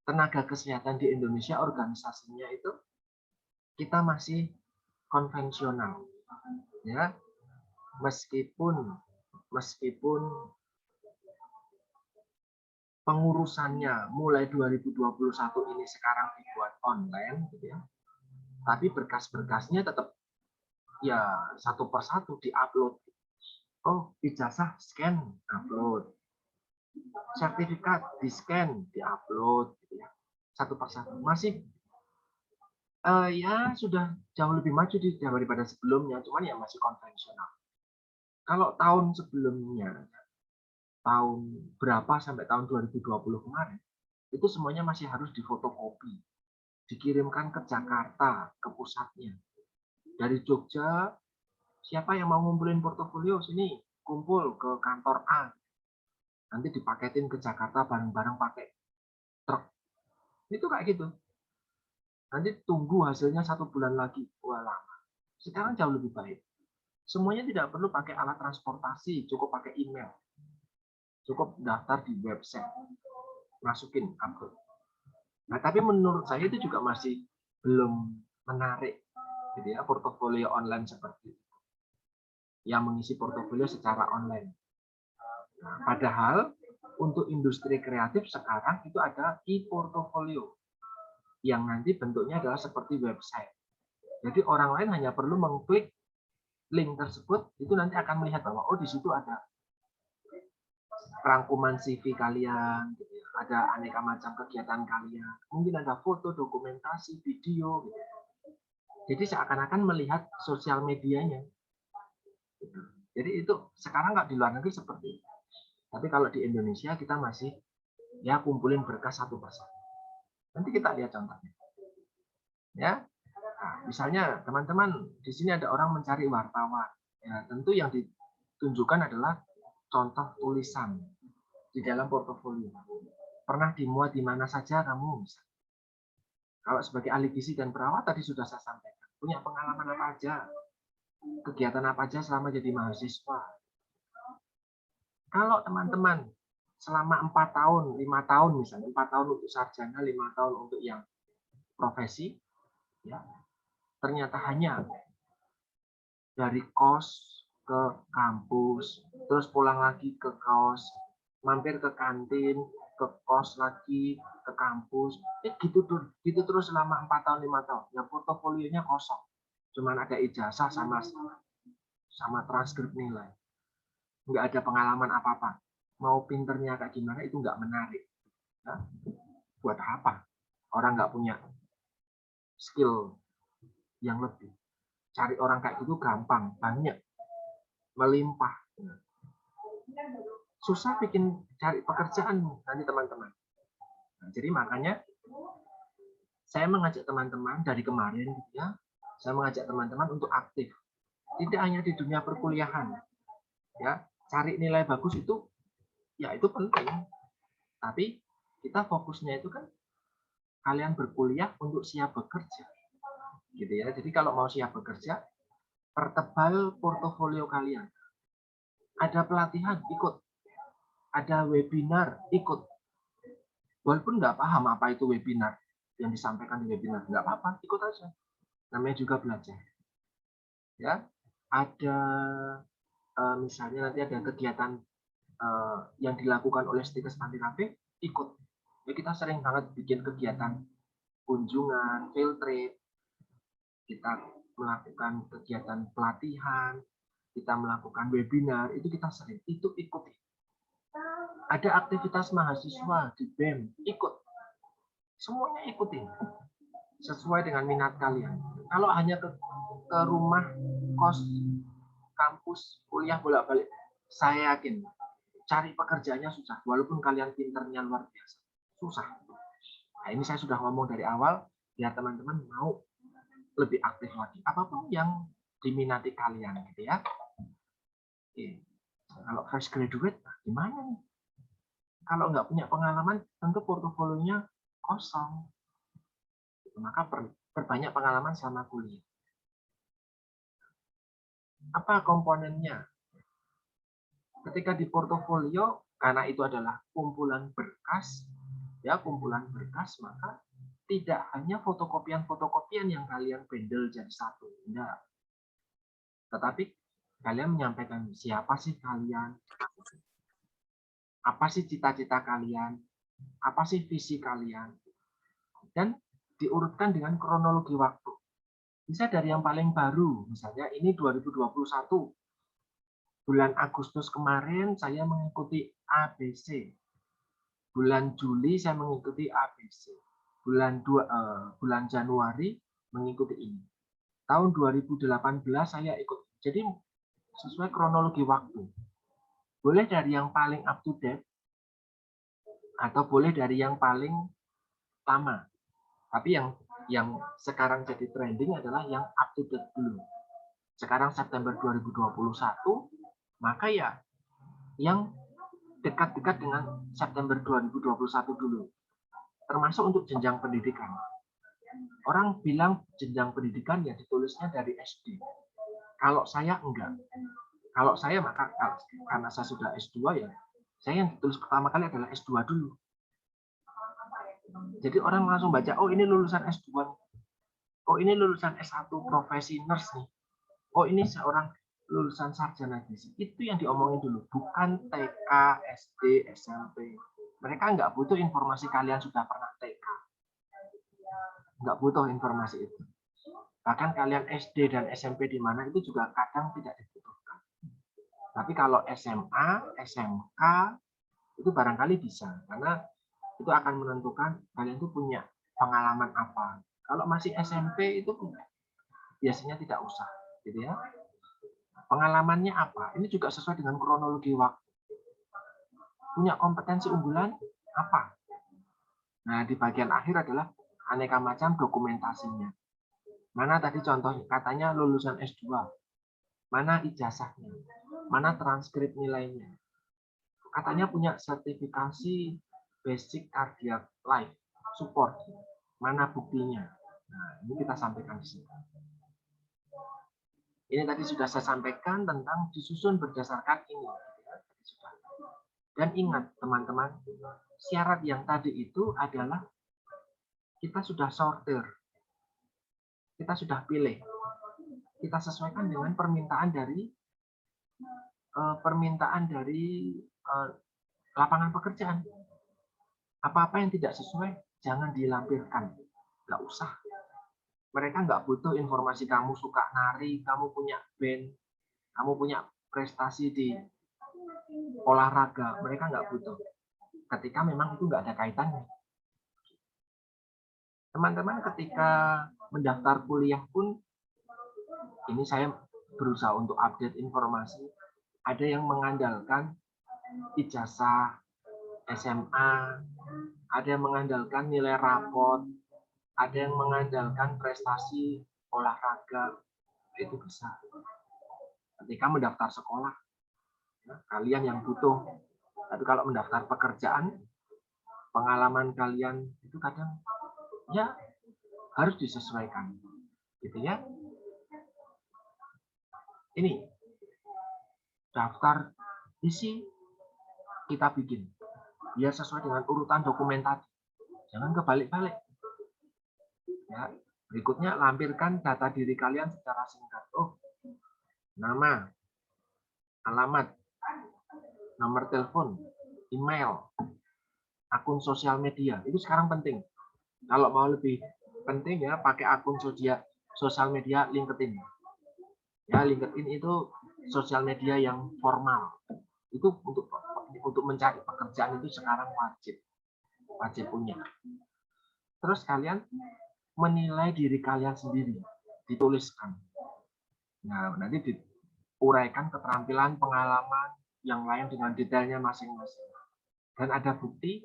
[SPEAKER 1] tenaga kesehatan di Indonesia organisasinya itu kita masih konvensional ya, meskipun pengurusannya mulai 2021 ini sekarang dibuat online gitu ya, tapi berkas-berkasnya tetap ya satu persatu diupload. Oh, ijazah scan upload, sertifikat di scan diupload gitu ya, satu persatu. Masih ya sudah jauh lebih maju daripada sebelumnya, cuman ya masih konvensional. Kalau tahun sebelumnya tahun berapa sampai tahun 2020 kemarin, itu semuanya masih harus difotokopi, dikirimkan ke Jakarta, ke pusatnya. Dari Jogja, siapa yang mau ngumpulin portofolio sini, kumpul ke kantor A. Nanti dipaketin ke Jakarta bareng-bareng pakai truk. Itu kayak gitu. Nanti tunggu hasilnya 1 bulan lagi. Wah, lama. Sekarang jauh lebih baik. Semuanya tidak perlu pakai alat transportasi, cukup pakai email. Cukup daftar di website. Masukin, upload. Nah, tapi menurut saya itu juga masih belum menarik, gitu ya, portofolio online seperti itu. Yang mengisi portofolio secara online. Nah, padahal untuk industri kreatif sekarang itu ada e-portfolio yang nanti bentuknya adalah seperti website. Jadi orang lain hanya perlu mengklik link tersebut, itu nanti akan melihat bahwa oh di situ ada rangkuman CV kalian, gitu ya. Ada aneka macam kegiatan kalian, mungkin ada foto, dokumentasi, video, gitu. Jadi seakan-akan melihat sosial medianya. Gitu. Jadi itu sekarang nggak di luar negeri seperti itu. Tapi kalau di Indonesia kita masih ya kumpulin berkas satu persatu. Nanti kita lihat contohnya. Ya, nah, misalnya teman-teman di sini ada orang mencari wartawan. Ya, tentu yang ditunjukkan adalah contoh tulisan di dalam portofolio. Pernah dimuat di mana saja kamu? Kalau sebagai ahli gizi dan perawat tadi sudah saya sampaikan. Punya pengalaman apa aja? Kegiatan apa aja selama jadi mahasiswa? Kalau teman-teman selama 4 tahun, 5 tahun misalnya, 4 tahun untuk sarjana, 5 tahun untuk yang profesi, ya, ternyata hanya dari kos ke kampus, terus pulang lagi ke kos, mampir ke kantin, ke kos lagi, ke kampus, gitu terus selama 4 tahun, 5 tahun. Ya portofolionya kosong. Cuman ada ijazah sama transkrip nilai. Nggak ada pengalaman apa-apa. Mau pinternya kayak gimana itu nggak menarik. Nah, buat apa? Orang nggak punya skill yang lebih. Cari orang kayak gitu gampang, banyak, melimpah. Susah bikin cari pekerjaan nanti teman-teman. Nah, jadi makanya saya mengajak teman-teman dari kemarin, ya, saya mengajak teman-teman untuk aktif. Tidak hanya di dunia perkuliahan, ya, cari nilai bagus itu, ya itu penting. Tapi kita fokusnya itu kan kalian berkuliah untuk siap bekerja, gitu ya. Jadi kalau mau siap bekerja, pertebal portofolio kalian. Ada pelatihan, ikut. Ada webinar, ikut. Walaupun nggak paham apa itu webinar, yang disampaikan di webinar, nggak apa-apa, ikut aja. Namanya juga belajar. Ya, ada misalnya nanti ada kegiatan yang dilakukan oleh Stikes Antirape, ikut. Ya, kita sering banget bikin kegiatan kunjungan, field trip, kita melakukan kegiatan pelatihan, kita melakukan webinar, itu kita sering, itu ikuti. Ada aktivitas mahasiswa di BEM, ikut. Semuanya ikutin sesuai dengan minat kalian. Kalau hanya ke rumah, kos, kampus, kuliah bolak-balik, saya yakin cari pekerjaannya susah. Walaupun kalian pinternya luar biasa, susah. Nah, ini saya sudah ngomong dari awal, biar teman-teman mau lebih aktif lagi. Apapun yang diminati kalian, gitu ya. Oke. Kalau fresh graduate, gimana nih? Kalau nggak punya pengalaman, tentu portofolionya kosong. Maka perbanyak pengalaman selama kuliah. Apa komponennya? Ketika di portofolio, karena itu adalah kumpulan berkas, ya kumpulan berkas, maka tidak hanya fotokopian-fotokopian yang kalian bundle jadi satu, enggak. Tetapi kalian menyampaikan siapa sih kalian, apa sih cita-cita kalian, apa sih visi kalian, dan diurutkan dengan kronologi waktu. Bisa dari yang paling baru, misalnya ini 2021, bulan Agustus kemarin saya mengikuti ABC, bulan Juli saya mengikuti ABC, bulan Januari mengikuti ini, tahun 2018 saya ikut. Jadi sesuai kronologi waktu. Boleh dari yang paling up to date, atau boleh dari yang paling lama. Tapi yang sekarang jadi trending adalah yang up to date dulu. Sekarang September 2021, maka ya yang dekat-dekat dengan September 2021 dulu. Termasuk untuk jenjang pendidikan. Orang bilang jenjang pendidikan ya ditulisnya dari SD. Kalau saya enggak. Kalau saya maka karena saya sudah S2 ya, saya yang ditulis pertama kali adalah S2 dulu. Jadi orang langsung baca, oh ini lulusan S2, oh ini lulusan S1 profesi nurse nih, oh ini seorang lulusan sarjana gizi. Itu yang diomongin dulu, bukan TK, SD, SMP. Mereka nggak butuh informasi kalian sudah pernah TK. Nggak butuh informasi itu. Bahkan kalian SD dan SMP di mana itu juga kadang tidak dibutuhkan. Tapi kalau SMA, SMK, itu barangkali bisa. Karena itu akan menentukan kalian itu punya pengalaman apa. Kalau masih SMP itu biasanya tidak usah, gitu ya. Pengalamannya apa? Ini juga sesuai dengan kronologi waktu. Punya kompetensi unggulan apa? Nah, di bagian akhir adalah aneka macam dokumentasinya. Mana tadi contoh katanya lulusan S2, mana ijazahnya, mana transkrip nilainya. Katanya punya sertifikasi basic cardiac life support, mana buktinya. Nah, ini kita sampaikan di sini. Ini tadi sudah saya sampaikan tentang disusun berdasarkan ini. Dan ingat teman-teman, syarat yang tadi itu adalah kita sudah sortir, kita sudah pilih, kita sesuaikan dengan permintaan dari lapangan pekerjaan. Apa-apa yang tidak sesuai jangan dilampirkan, nggak usah. Mereka nggak butuh informasi kamu suka nari, kamu punya band, kamu punya prestasi di olahraga. Mereka nggak butuh. Ketika memang itu nggak ada kaitannya. Teman-teman ketika mendaftar kuliah pun, ini saya berusaha untuk update informasi. Ada yang mengandalkan ijazah SMA, ada yang mengandalkan nilai rapot, ada yang mengandalkan prestasi olahraga. Itu bisa. Ketika mendaftar sekolah, ya, kalian yang butuh. Tapi kalau mendaftar pekerjaan, pengalaman kalian itu kadang ya harus disesuaikan, gitu ya. Ini daftar isi kita bikin biar sesuai dengan urutan dokumen tadi. Jangan kebalik-balik. Ya, berikutnya lampirkan data diri kalian secara singkat. Oh, nama, alamat, nomor telepon, email, akun sosial media. Itu sekarang penting. Kalau mau lebih penting ya pakai akun sosial media LinkedIn. Ya, LinkedIn itu sosial media yang formal. Itu untuk mencari pekerjaan itu sekarang wajib punya. Terus kalian menilai diri kalian sendiri, dituliskan. Nah, nanti diuraikan keterampilan, pengalaman yang lain dengan detailnya masing-masing. Dan ada bukti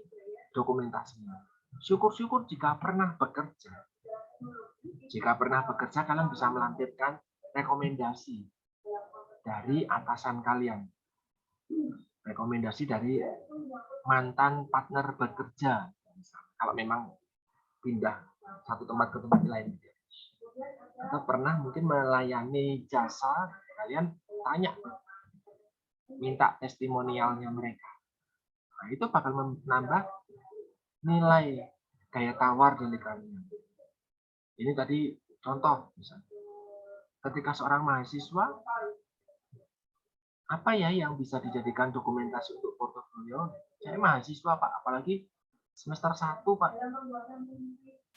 [SPEAKER 1] dokumentasinya. Syukur-syukur jika pernah bekerja. Jika pernah bekerja, kalian bisa melampirkan rekomendasi dari atasan kalian. Rekomendasi dari mantan partner bekerja. Kalau memang pindah satu tempat ke tempat lain. Atau pernah mungkin melayani jasa, kalian tanya, minta testimonialnya mereka. Nah, itu bakal menambah nilai daya tawar dari kalian. Ini tadi contoh, misalnya. Ketika seorang mahasiswa, apa ya yang bisa dijadikan dokumentasi untuk portofolio? Saya mahasiswa, Pak, apalagi semester 1, Pak.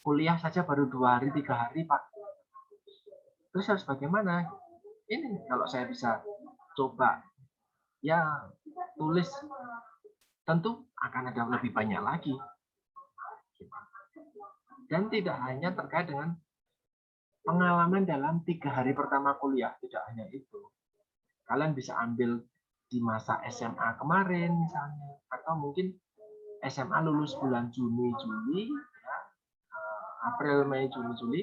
[SPEAKER 1] Kuliah saja baru 2 hari, 3 hari, Pak. Terus harus bagaimana? Ini kalau saya bisa coba, ya tulis, tentu akan ada lebih banyak lagi. Dan tidak hanya terkait dengan pengalaman dalam 3 hari pertama kuliah, tidak hanya itu. Kalian bisa ambil di masa SMA kemarin misalnya, atau mungkin SMA lulus bulan Juni, Juli, ya, April, Mei, Juni, Juli,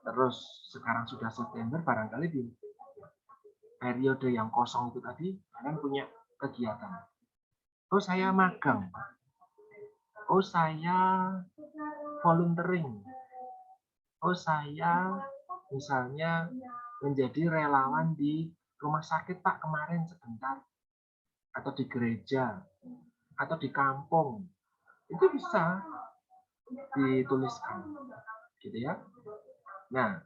[SPEAKER 1] terus sekarang sudah September, barangkali di periode yang kosong itu tadi, kalian punya kegiatan. Oh, saya magang. Oh, saya volunteering. Oh, saya misalnya menjadi relawan di rumah sakit Pak kemarin sebentar, atau di gereja, atau di kampung. Itu bisa dituliskan, gitu ya. Nah,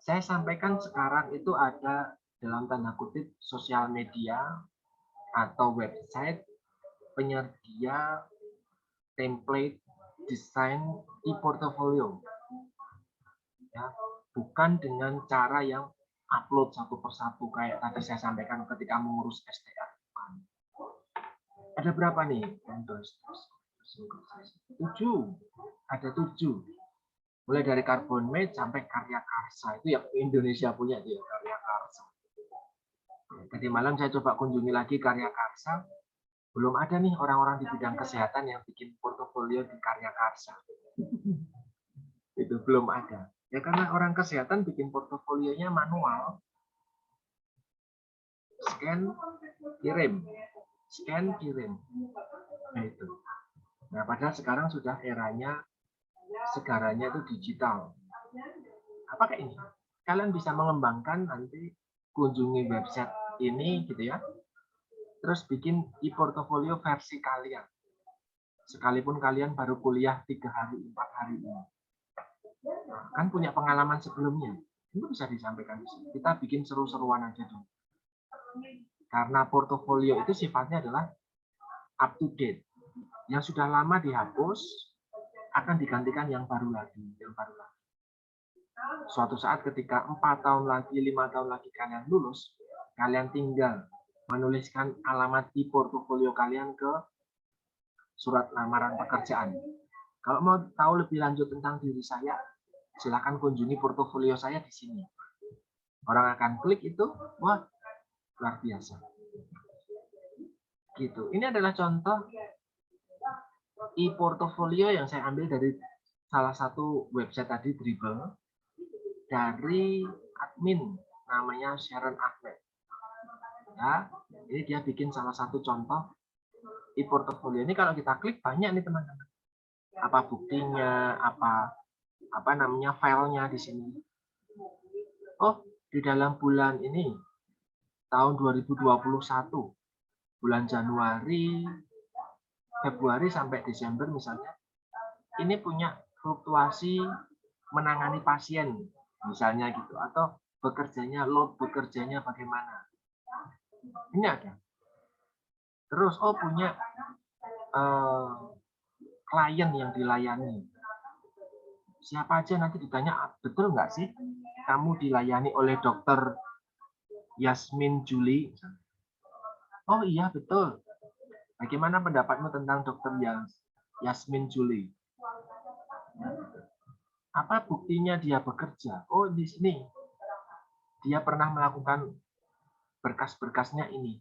[SPEAKER 1] saya sampaikan sekarang itu ada dalam tanda kutip sosial media atau website penyedia template desain e-portfolio, ya, bukan dengan cara yang upload satu persatu kayak tadi saya sampaikan ketika mengurus STR. Ada berapa nih? 7. Ada 7. Mulai dari Carbon Made sampai Karya Karsa. Itu yang Indonesia punya itu ya, Karya Karsa. Tadi malam saya coba kunjungi lagi Karya Karsa. Belum ada nih orang-orang di bidang kesehatan yang bikin portofolio di Karya Karsa. Itu belum ada. Ya karena orang kesehatan bikin portofolionya manual. Scan, kirim. Scan, kirim. Nah itu. Nah padahal sekarang sudah eranya segaranya itu digital. Apakah ini? Kalian bisa mengembangkan nanti kunjungi website ini gitu ya. Terus bikin e-portfolio versi kalian. Sekalipun kalian baru kuliah 3 hari, 4 hari ini. Nah, kan punya pengalaman sebelumnya. Itu bisa disampaikan di sini. Kita bikin seru-seruan aja dong. Karena portofolio itu sifatnya adalah up to date. Yang sudah lama dihapus akan digantikan yang baru lagi, yang baru lagi. Suatu saat ketika 4 tahun lagi, 5 tahun lagi kalian lulus, kalian tinggal menuliskan alamat e-portfolio kalian ke surat lamaran pekerjaan. Kalau mau tahu lebih lanjut tentang diri saya, silakan kunjungi portofolio saya di sini. Orang akan klik itu, wah, luar biasa. Gitu. Ini adalah contoh e-portfolio yang saya ambil dari salah satu website tadi, Dribble, dari admin namanya Sharon Ahmed. Ya, ini dia bikin salah satu contoh e-portfolio. Ini kalau kita klik banyak nih teman-teman. Apa buktinya, apa namanya filenya di sini. Oh, di dalam bulan ini tahun 2021, bulan Januari, Februari sampai Desember misalnya, ini punya fluktuasi menangani pasien misalnya gitu, atau load bekerjanya bagaimana. Ini ada. Terus punya klien yang dilayani. Siapa aja nanti ditanya, betul nggak sih kamu dilayani oleh dokter Yasmin Juli? Oh iya betul. Bagaimana pendapatmu tentang dokter Yasmin Juli? Apa buktinya dia bekerja? Oh di sini dia pernah melakukan berkas-berkasnya ini.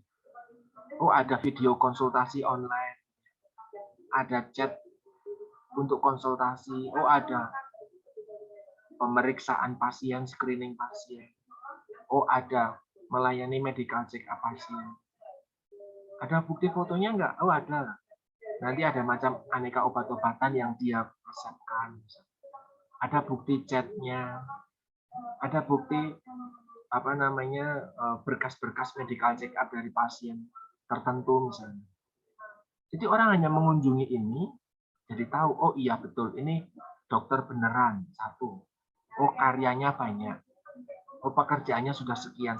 [SPEAKER 1] Oh ada video konsultasi online, ada chat untuk konsultasi, oh ada pemeriksaan pasien, screening pasien, oh ada melayani medical check up pasien. Ada bukti fotonya enggak? Oh ada. Nanti ada macam aneka obat-obatan yang dia resepkan. Ada bukti chatnya, ada bukti apa namanya berkas-berkas medical check up dari pasien tertentu misalnya. Jadi orang hanya mengunjungi ini, jadi tahu, oh iya betul, ini dokter beneran, satu. Oh karyanya banyak. Oh pekerjaannya sudah sekian.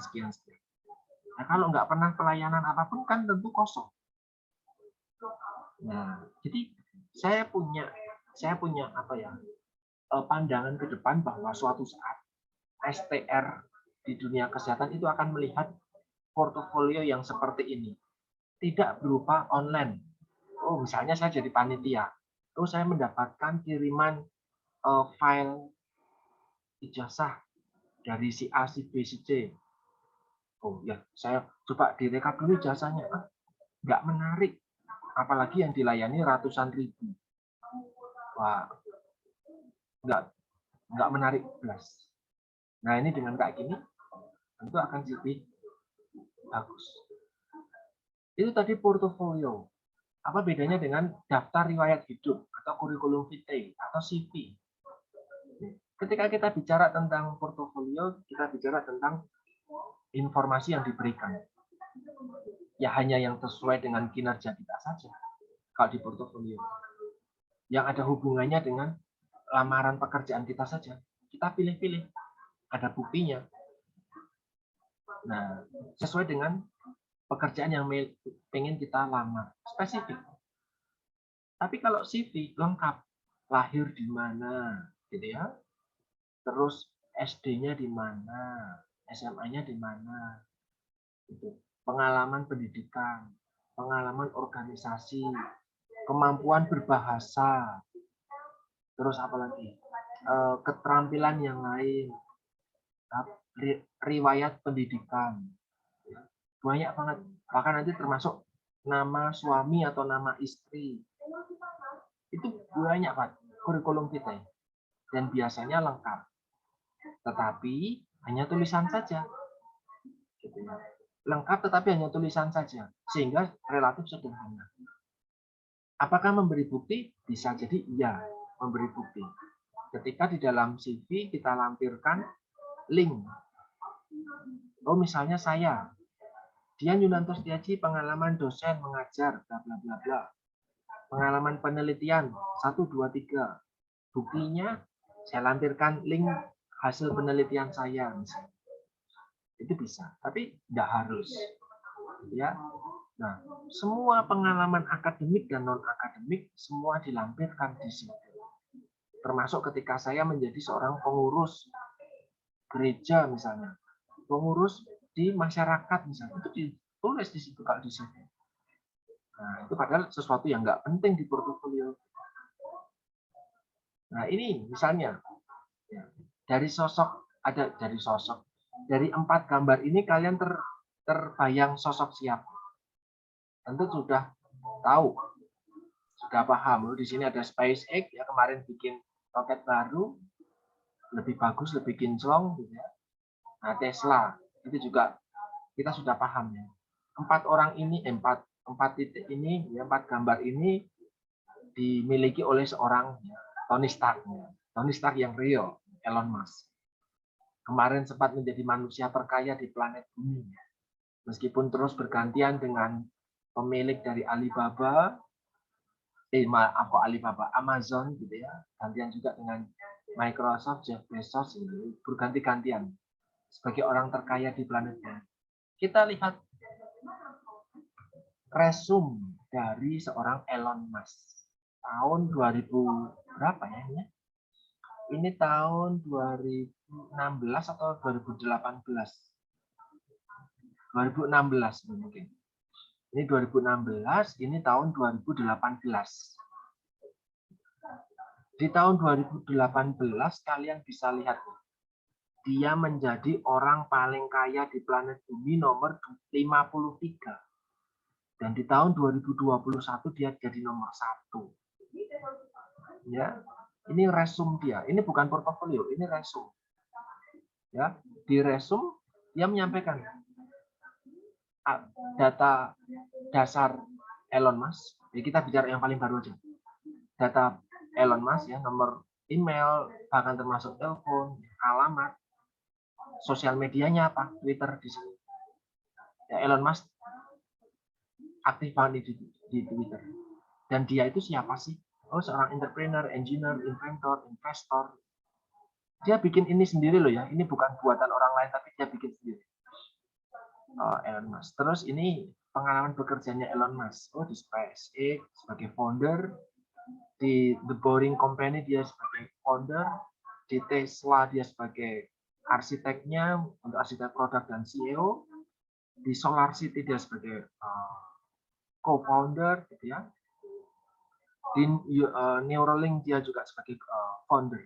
[SPEAKER 1] Nah kalau nggak pernah pelayanan apapun kan tentu kosong. Nah, jadi saya punya apa ya, pandangan ke depan bahwa suatu saat STR di dunia kesehatan itu akan melihat portofolio yang seperti ini. Tidak berupa online. Oh, misalnya saya jadi panitia. Oh, saya mendapatkan kiriman file ijazah dari si A, si B, si C. Oh ya, saya coba direkap dulu jasanya. Nggak menarik. Apalagi yang dilayani ratusan ribu. Wah, nggak menarik plus. Nah ini dengan kayak gini, tentu akan lebih bagus. Itu tadi portofolio. Apa bedanya dengan daftar riwayat hidup atau kurikulum vitae atau CV? Ketika kita bicara tentang portofolio, kita bicara tentang informasi yang diberikan. Ya hanya yang sesuai dengan kinerja kita saja. Kalau di portofolio. Yang ada hubungannya dengan lamaran pekerjaan kita saja. Kita pilih-pilih. Ada buktinya. Nah, sesuai dengan pekerjaan yang pengen kita lamar. Spesifik. Tapi kalau CV lengkap, lahir di mana, gitu ya. Terus SD-nya di mana, SMA-nya di mana, gitu. Pengalaman pendidikan, pengalaman organisasi, kemampuan berbahasa, terus apa lagi, keterampilan yang lain, riwayat pendidikan, banyak banget. Bahkan nanti termasuk nama suami atau nama istri. Itu banyak Pak, kurikulum kita. Dan biasanya lengkap. Tetapi hanya tulisan saja. Gitu ya. Lengkap tetapi hanya tulisan saja. Sehingga relatif sederhana. Apakah memberi bukti? Bisa jadi iya, memberi bukti. Ketika di dalam CV kita lampirkan link. Oh misalnya saya, Dian Yunanto Setiaji, pengalaman dosen mengajar, bla bla bla bla. Pengalaman penelitian 1 2 3. Buktinya saya lampirkan link hasil penelitian saya misalnya. Itu bisa, tapi tidak harus. Ya. Nah, semua pengalaman akademik dan non akademik semua dilampirkan di situ. Termasuk ketika saya menjadi seorang pengurus gereja misalnya, pengurus di masyarakat misalnya, itu ditulis di situ kalau di situ. Nah, itu padahal sesuatu yang nggak penting di portofolio. Nah, ini misalnya dari dari 4 gambar ini kalian terbayang sosok siapa? Tentu sudah tahu, sudah paham. Di sini ada SpaceX ya, kemarin bikin roket baru, lebih bagus, lebih kinclong gitu ya. Nah, Tesla itu juga kita sudah paham ya. 4 orang ini, 4 titik ini, ya, 4 gambar ini dimiliki oleh seorang ya, Tony Stark. Ya. Tony Stark yang real, Elon Musk. Kemarin sempat menjadi manusia terkaya di planet bumi. Meskipun terus bergantian dengan pemilik dari Alibaba, Amazon gitu ya, gantian juga dengan Microsoft, Jeff Bezos, berganti-gantian sebagai orang terkaya di planet bumi. Kita lihat resume dari seorang Elon Musk tahun 2000 berapa ya ini? Ini tahun 2016 atau 2018? 2016 mungkin. Ini 2016, ini tahun 2018. Di tahun 2018 kalian bisa lihat dia menjadi orang paling kaya di planet bumi nomor 53. Dan di tahun 2021 dia jadi nomor 1. Ya, ini resume dia. Ini bukan portofolio, ini resume. Ya, di resume dia menyampaikan data dasar Elon Musk. Jadi kita bicara yang paling baru aja. Data Elon Musk ya, nomor email, bahkan termasuk telepon, alamat, sosial medianya apa, Twitter di sini. Ya, Elon Musk aktif banget di Twitter. Dan dia itu siapa sih? Oh, seorang entrepreneur, engineer, inventor, investor. Dia bikin ini sendiri loh ya. Ini bukan buatan orang lain, tapi dia bikin sendiri. Elon Musk. Terus ini pengalaman bekerjanya Elon Musk. Oh, di SpaceX sebagai founder, di The Boring Company dia sebagai founder, di Tesla dia sebagai arsiteknya untuk arsitek produk dan CEO, di Solar City dia sebagai co-founder, gitu ya. Di Neuralink dia juga sebagai founder.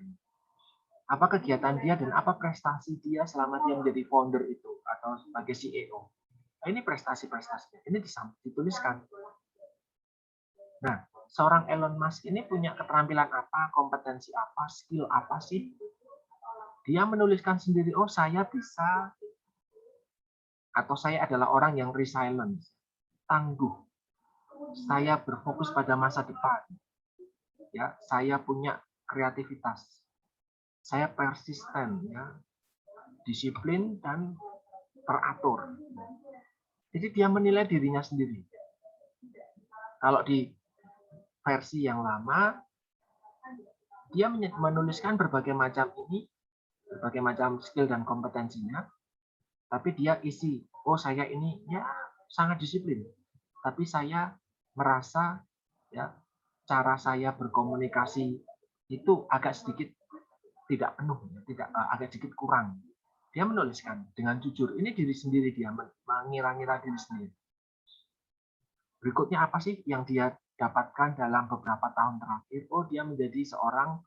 [SPEAKER 1] Apa kegiatan dia dan apa prestasi dia selama dia menjadi founder itu atau sebagai CEO. Nah, ini prestasi-prestasinya. Ini dituliskan. Nah, seorang Elon Musk ini punya keterampilan apa, kompetensi apa, skill apa sih? Dia menuliskan sendiri, oh saya bisa, atau saya adalah orang yang resilient, tangguh. Saya berfokus pada masa depan. Ya, saya punya kreativitas. Saya persisten, ya, disiplin dan teratur. Jadi dia menilai dirinya sendiri. Kalau di versi yang lama, dia menuliskan berbagai macam berbagai macam skill dan kompetensinya, tapi dia isi, oh saya ini ya sangat disiplin, tapi saya merasa ya cara saya berkomunikasi itu agak sedikit tidak penuh, tidak agak sedikit kurang. Dia menuliskan dengan jujur, ini diri sendiri, dia mengira-ngira diri sendiri. Berikutnya apa sih yang dia dapatkan dalam beberapa tahun terakhir? Oh, dia menjadi seorang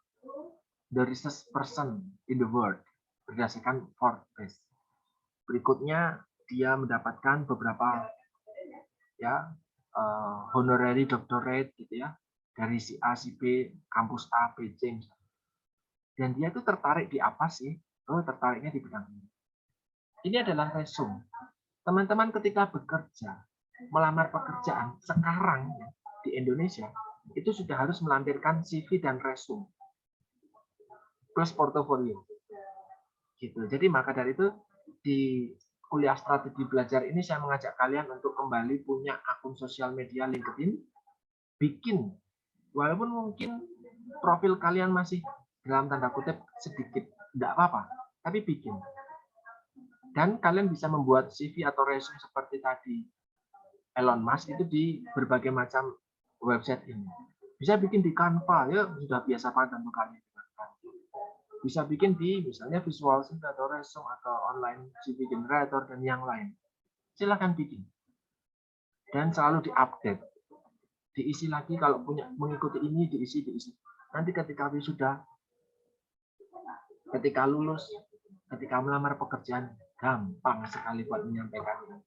[SPEAKER 1] the richest person in the world berdasarkan Forbes. Berikutnya dia mendapatkan beberapa ya honorary doctorate gitu ya dari si A, si B, kampus A, B, C. Dan dia itu tertarik di apa sih? Oh, tertariknya di bidang ini. Ini adalah resume. Teman-teman ketika bekerja, melamar pekerjaan sekarang di Indonesia, itu sudah harus melampirkan CV dan resume plus portofolio. Gitu. Jadi maka dari itu di kuliah strategi belajar ini saya mengajak kalian untuk kembali punya akun sosial media LinkedIn, bikin walaupun mungkin profil kalian masih dalam tanda kutip sedikit, tidak apa-apa, tapi bikin. Dan kalian bisa membuat CV atau resume seperti tadi Elon Musk itu di berbagai macam website ini. Bisa bikin di Canva, ya sudah biasa banget untuk kalian. Bisa bikin di misalnya Visual Studio atau Resume atau online CV generator dan yang lain. Silakan bikin. Dan selalu diupdate. Diisi lagi kalau punya mengikuti ini, diisi. Nanti ketika wisuda, ketika lulus, ketika melamar pekerjaan, gampang sekali buat menyampaikan.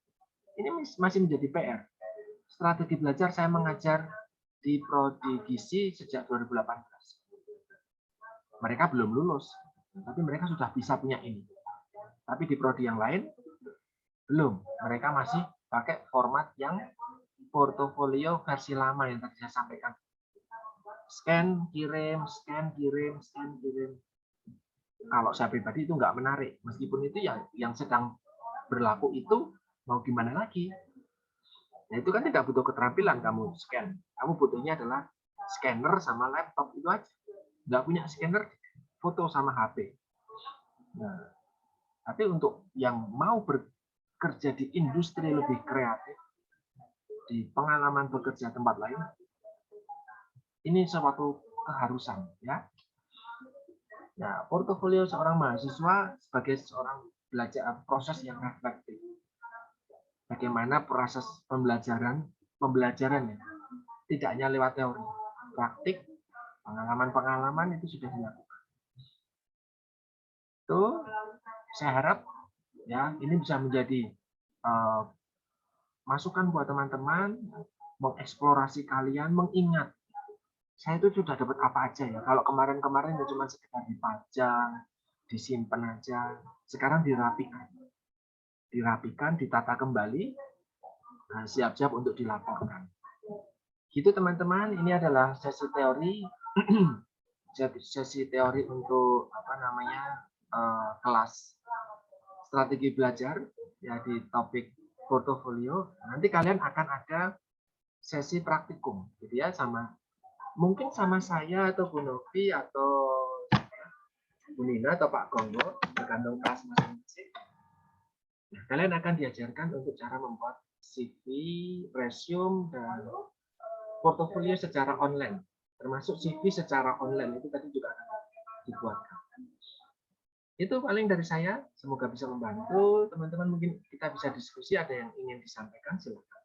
[SPEAKER 1] Ini masih menjadi PR. Strategi belajar saya mengajar di Prodi Gizi sejak 2018. Mereka belum lulus, tapi mereka sudah bisa punya ini. Tapi di prodi yang lain, belum. Mereka masih pakai format yang portofolio versi lama yang tadi saya sampaikan. Scan, kirim, scan, kirim, scan, kirim. Kalau saya pribadi itu nggak menarik. Meskipun itu yang sedang berlaku itu, mau gimana lagi? Nah, itu kan tidak butuh keterampilan kamu scan. Kamu butuhnya adalah scanner sama laptop, itu aja. Nggak punya scanner, foto sama HP. Nah, tapi untuk yang mau bekerja di industri lebih kreatif, di pengalaman bekerja tempat lain, ini suatu keharusan, ya. Nah, portofolio seorang mahasiswa sebagai seorang belajar proses yang reflektif. Bagaimana proses pembelajaran ya, tidak hanya lewat teori, praktik, pengalaman-pengalaman itu sudah dilakukan. Itu saya harap ya ini bisa menjadi masukan buat teman-teman, mengeksplorasi kalian, mengingat saya itu sudah dapat apa aja ya. Kalau kemarin-kemarin ya cuma sekedar dipajang, disimpan aja. Sekarang dirapikan, ditata kembali, siap-siap untuk dilaporkan. Gitu teman-teman, ini adalah sesi teori, sesi teori untuk apa namanya kelas strategi belajar ya di topik portofolio. Nanti kalian akan ada sesi praktikum, gitu ya, mungkin sama saya atau Bu Novi atau Bu Nina atau Pak Gonggo, tergantung kelas masing-masing. Nah, kalian akan diajarkan untuk cara membuat CV, resume, dan portofolio secara online. Termasuk CV secara online itu tadi juga akan dibuatkan. Itu paling dari saya. Semoga bisa membantu teman-teman. Mungkin kita bisa diskusi. Ada yang ingin disampaikan, silakan.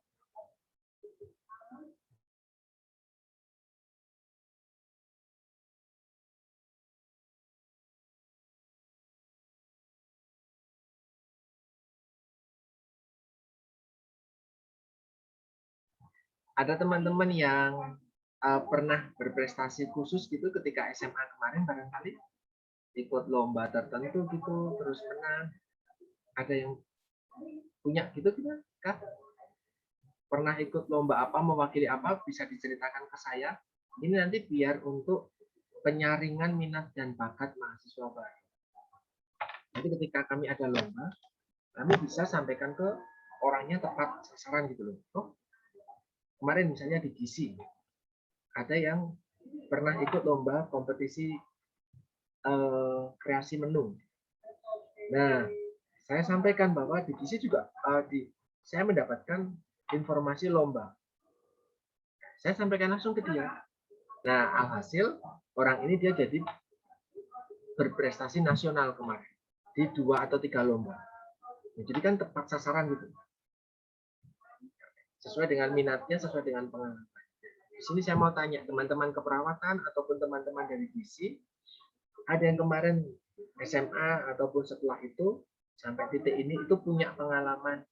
[SPEAKER 1] Ada teman-teman yang pernah berprestasi khusus gitu ketika SMA kemarin barangkali ikut lomba tertentu gitu terus menang. Ada yang punya gitu tidak? Kak? Pernah ikut lomba apa, mewakili apa, bisa diceritakan ke saya. Ini nanti biar untuk penyaringan minat dan bakat mahasiswa baru. Jadi ketika kami ada lomba, kami bisa sampaikan ke orangnya tepat sasaran gitu loh. Oh, kemarin misalnya di GISI, ada yang pernah ikut lomba kompetisi kreasi menu. Nah, saya sampaikan bahwa di GISI juga saya mendapatkan informasi lomba. Saya sampaikan langsung ke dia. Nah, alhasil orang ini dia jadi berprestasi nasional kemarin di 2 atau 3 lomba. Nah, jadi kan tepat sasaran gitu. Sesuai dengan minatnya, sesuai dengan pengalaman. Di sini saya mau tanya teman-teman keperawatan ataupun teman-teman dari GISI, ada yang kemarin SMA ataupun setelah itu sampai titik ini itu punya pengalaman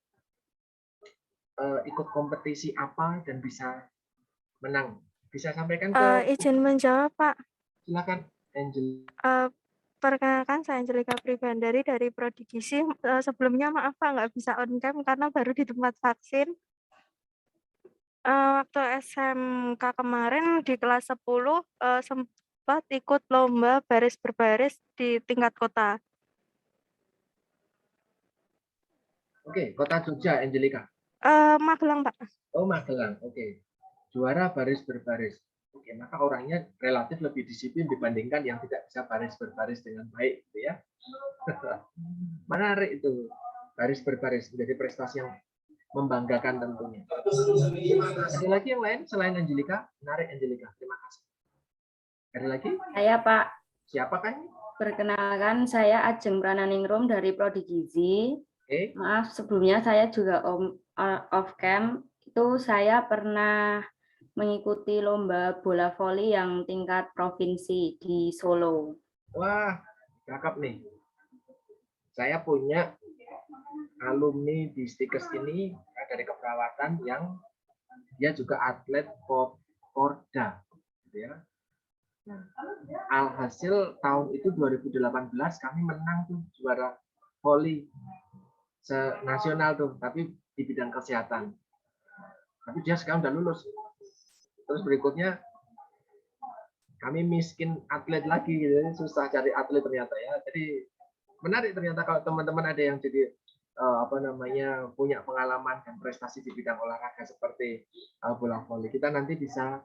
[SPEAKER 1] ikut kompetisi apa dan bisa menang. Bisa sampaikan ke
[SPEAKER 2] Izin menjawab, Pak.
[SPEAKER 1] silakan Angel.
[SPEAKER 2] Perkenalkan, saya Angelika Pribandari dari Prodi GISI. Sebelumnya maaf Pak, nggak bisa on cam karena baru di tempat vaksin. Waktu SMK kemarin di kelas 10 sempat ikut lomba baris berbaris di tingkat kota.
[SPEAKER 1] Oke, Kota Jogja, Angelika.
[SPEAKER 2] Magelang, Pak.
[SPEAKER 1] Oh, Magelang. Oke. Juara baris berbaris. Oke, maka orangnya relatif lebih disiplin dibandingkan yang tidak bisa baris berbaris dengan baik, gitu ya. Menarik itu. Baris berbaris menjadi prestasi yang membanggakan tentunya. Ada lagi yang lain selain Angelika? Menarik Angelika. Terima kasih. Ada lagi?
[SPEAKER 3] Saya Pak.
[SPEAKER 1] Siapakah ini?
[SPEAKER 3] Perkenalkan, saya Ajeng Prananingrum dari Prodi Gizi.
[SPEAKER 1] Oke.
[SPEAKER 3] Maaf, sebelumnya saya juga off cam. Itu saya pernah mengikuti lomba bola voli yang tingkat provinsi di Solo.
[SPEAKER 1] Wah, cakep nih. Saya punya alumni di Stikes ini dari keperawatan yang dia juga atlet Porda, gitu ya. Nah, alhasil tahun itu 2018 kami menang tuh juara voli nasional tuh, tapi di bidang kesehatan. Tapi dia sekarang udah lulus. Terus berikutnya kami miskin atlet lagi, gitu. Susah cari atlet ternyata ya. Jadi menarik ternyata kalau teman-teman ada yang jadi punya pengalaman dan prestasi di bidang olahraga seperti bola voli. Kita nanti bisa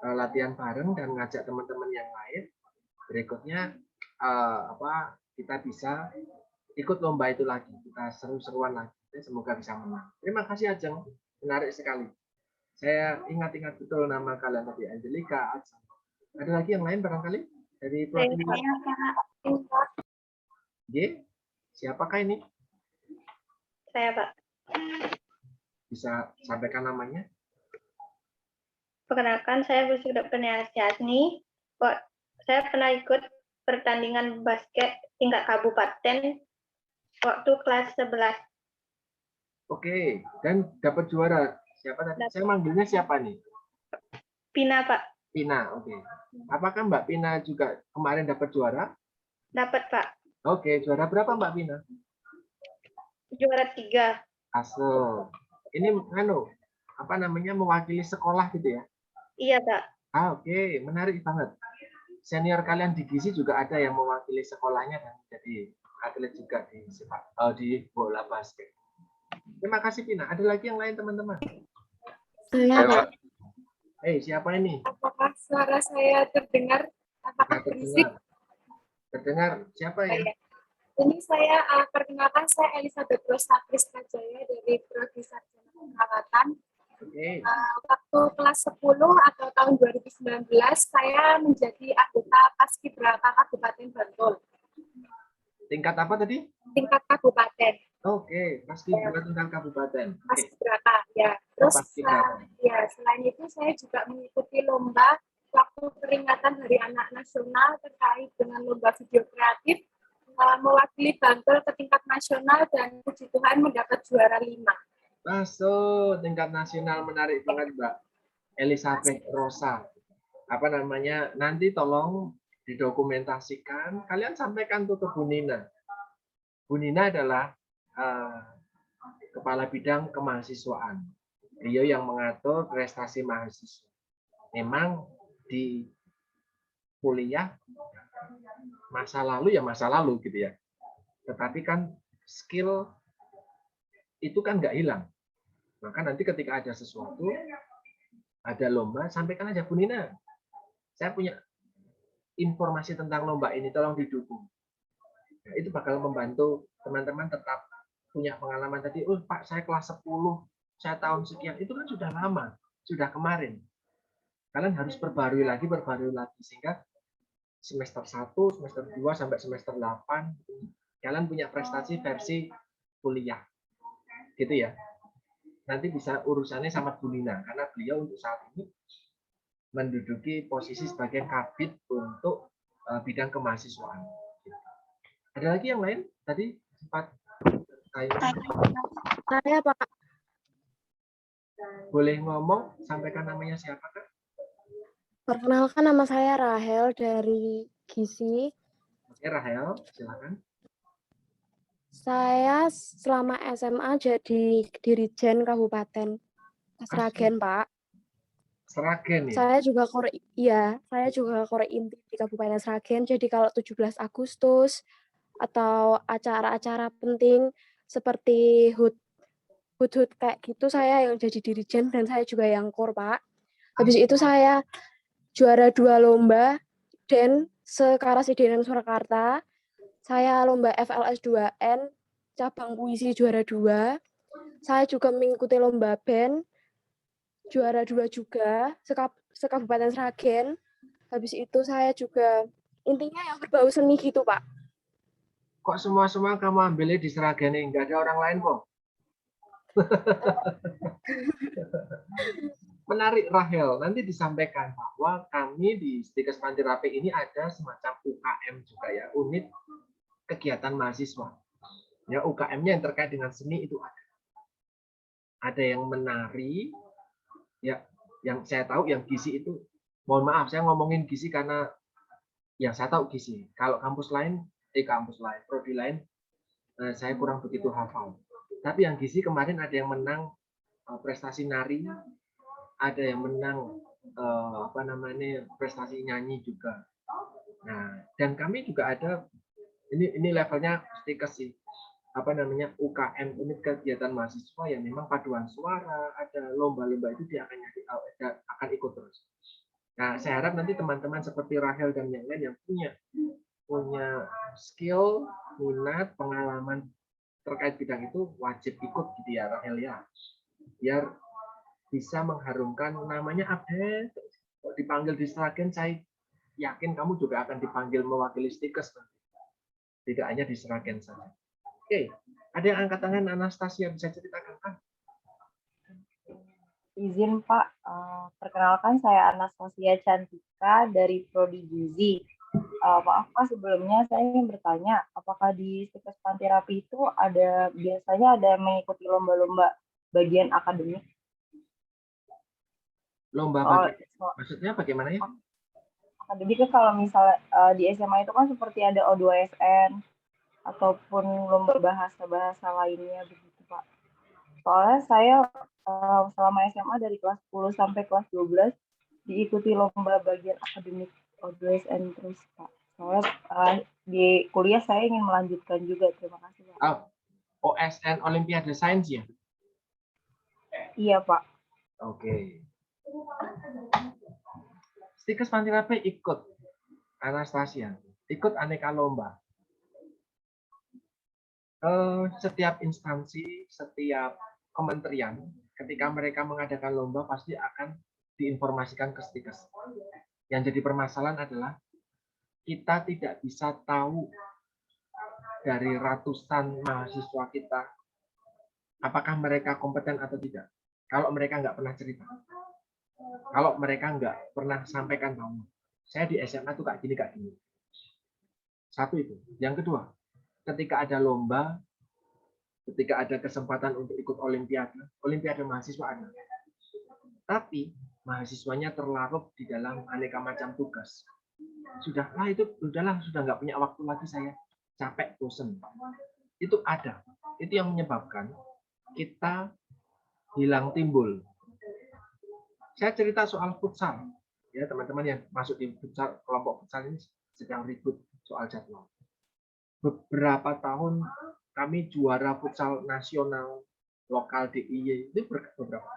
[SPEAKER 1] latihan bareng dan ngajak teman-teman yang lain. Berikutnya kita bisa ikut lomba itu lagi. Kita seru-seruan lagi. Semoga bisa menang. Terima kasih Ajeng. Menarik sekali. Saya ingat-ingat betul nama kalian tadi, Angelika, Ajeng. Ada lagi yang lain barangkali dari Prodi? Siapakah ini?
[SPEAKER 4] Saya, Pak.
[SPEAKER 1] Bisa sampaikan namanya?
[SPEAKER 4] Perkenalkan, saya Bu Kurniasih Hasni. Saya pernah ikut pertandingan basket tingkat kabupaten waktu kelas 11.
[SPEAKER 1] Oke, dan dapat juara. Siapa tadi? Saya manggilnya siapa nih?
[SPEAKER 4] Pina, Pak.
[SPEAKER 1] Pina, oke. Apakah Mbak Pina juga kemarin dapat juara?
[SPEAKER 4] Dapat, Pak.
[SPEAKER 1] Oke, juara berapa Mbak Pina?
[SPEAKER 4] Juara 3.
[SPEAKER 1] Aso. Ini mewakili sekolah gitu ya?
[SPEAKER 4] Iya, Pak.
[SPEAKER 1] Oke, menarik banget. Senior kalian di GISI juga ada yang mewakili sekolahnya dan jadi atlet juga di bola basket. Terima kasih Pina. Ada lagi yang lain teman-teman?
[SPEAKER 2] Saya,
[SPEAKER 1] Siapa ini?
[SPEAKER 5] Apakah suara saya terdengar? Apakah berisik?
[SPEAKER 1] Terdengar. Siapa ya?
[SPEAKER 5] Ini saya perkenalkan, saya Elizabeth Rosatris Kajaya dari Prodi Sarjana Keperawatan. Waktu kelas 10 atau tahun 2019 saya menjadi anggota Paskibraka Kabupaten Bantul.
[SPEAKER 1] Tingkat apa tadi?
[SPEAKER 5] Tingkat kabupaten.
[SPEAKER 1] Oke, Paskibraka tingkat kabupaten.
[SPEAKER 5] Paskibraka, ya. Terus selain itu saya juga mengikuti lomba waktu peringatan Hari Anak Nasional terkait dengan lomba video kreatif, mewakili Bantul ke tingkat nasional dan puji Tuhan mendapat juara 5.
[SPEAKER 1] Masuk tingkat nasional, menarik banget Mbak. Elizabeth Rosa. Apa namanya? Nanti tolong didokumentasikan. Kalian sampaikan tuh ke Bu Nina. Bu Nina adalah Kepala Bidang Kemahasiswaan. Beliau yang mengatur prestasi mahasiswa. Memang di kuliah masa lalu ya masa lalu gitu ya. Tetapi kan skill itu kan nggak hilang. Maka nanti ketika ada sesuatu, ada lomba, sampaikan aja Bu Nina. Saya punya informasi tentang lomba ini, tolong didukung. Nah, itu bakal membantu teman-teman tetap punya pengalaman tadi. Oh Pak, saya kelas 10, saya tahun sekian. Itu kan sudah lama, sudah kemarin. Kalian harus perbarui lagi, sehingga semester 1, semester 2 sampai semester 8 kalian punya prestasi versi kuliah. Gitu ya. Nanti bisa urusannya sama Bu Nina karena beliau untuk saat ini menduduki posisi sebagai kabid untuk bidang kemahasiswaan. Ada lagi yang lain? Tadi sempat
[SPEAKER 2] Saya Pak.
[SPEAKER 1] boleh ngomong, sampaikan namanya siapa Kak?
[SPEAKER 6] Perkenalkan, nama saya Rahel dari Gizi.
[SPEAKER 1] Oke Rahel, silakan.
[SPEAKER 6] Saya selama SMA jadi Dirijen Kabupaten Sragen, Pak.
[SPEAKER 1] Sragen ya?
[SPEAKER 6] Saya juga Kore Inti di Kabupaten Sragen. Jadi kalau 17 Agustus atau acara-acara penting seperti HUT kayak gitu, saya yang jadi Dirijen dan saya juga yang Kor, Pak. Habis itu saya juara 2 lomba dan Sekarasidenan Surakarta. Saya lomba FLS 2N cabang puisi juara 2. Saya juga mengikuti lomba band juara 2 juga sekabupaten Sragen. Habis itu saya juga intinya yang berbau seni gitu, Pak.
[SPEAKER 1] Kok semua kamu ambilnya di Sragen, nggak ada orang lain kok? Menarik Rahel, nanti disampaikan bahwa kami di Stikes Pantirapi ini ada semacam UKM juga ya, unit kegiatan mahasiswa. Ya, UKM-nya yang terkait dengan seni itu ada. Ada yang menari, ya, yang saya tahu yang gizi itu, mohon maaf saya ngomongin gizi karena yang saya tahu gizi. Kalau kampus lain, prodi lain, saya kurang begitu hafal. Tapi yang gizi kemarin ada yang menang prestasi nari, ada yang menang prestasi nyanyi juga. Nah, dan kami juga ada ini levelnya Stikes sih. UKM, unit kegiatan mahasiswa yang memang paduan suara, ada lomba-lomba itu dia akan ikut terus. Nah, saya harap nanti teman-teman seperti Rahel dan yang lain yang punya skill, minat, pengalaman terkait bidang itu wajib ikut gitu ya Rahel ya. Biar bisa mengharumkan namanya Abdel. Dipanggil di Sragen, saya yakin kamu juga akan dipanggil mewakili Stikes nanti. Tidak hanya di Sragen saja. Oke, ada yang angkat tangan Anastasia, bisa ceritakan kan?
[SPEAKER 7] Izin Pak, perkenalkan saya Anastasia Cantika dari Prodi Gizi. Maaf Pak, sebelumnya saya ingin bertanya, apakah di Stikes Pantirapi itu biasanya ada mengikuti lomba-lomba bagian akademik?
[SPEAKER 1] Lomba maksudnya bagaimana ya?
[SPEAKER 7] Akademik kalau misalnya di SMA itu kan seperti ada O2SN ataupun lomba bahasa-bahasa lainnya begitu Pak. Soalnya saya selama SMA dari kelas 10 sampai kelas 12 diikuti lomba bagian akademik O2SN terus Pak. Soalnya di kuliah saya ingin melanjutkan juga. Terima kasih Pak.
[SPEAKER 1] OSN Olimpiade Sains ya?
[SPEAKER 7] Iya Pak.
[SPEAKER 1] Oke. Stikes Pantirapi ikut Anastasia, ikut aneka lomba. Setiap instansi, setiap kementerian, ketika mereka mengadakan lomba pasti akan diinformasikan ke Stikes. Yang jadi permasalahan adalah kita tidak bisa tahu dari ratusan mahasiswa kita apakah mereka kompeten atau tidak. Kalau mereka nggak pernah cerita, kalau mereka nggak pernah sampaikan bahwa saya di SMA tuh kayak gini. Satu itu. Yang kedua, ketika ada lomba, ketika ada kesempatan untuk ikut olimpiade mahasiswa ada. Tapi mahasiswanya terlarut di dalam aneka macam tugas. Sudahlah itu, sudah nggak punya waktu lagi saya, capek, bosen. Itu ada. Itu yang menyebabkan kita hilang timbul. Saya cerita soal futsal. Ya, teman-teman yang masuk di futsal, kelompok futsal ini sedang ribut soal jadwal. Beberapa tahun kami juara futsal nasional lokal DIY itu beberapa.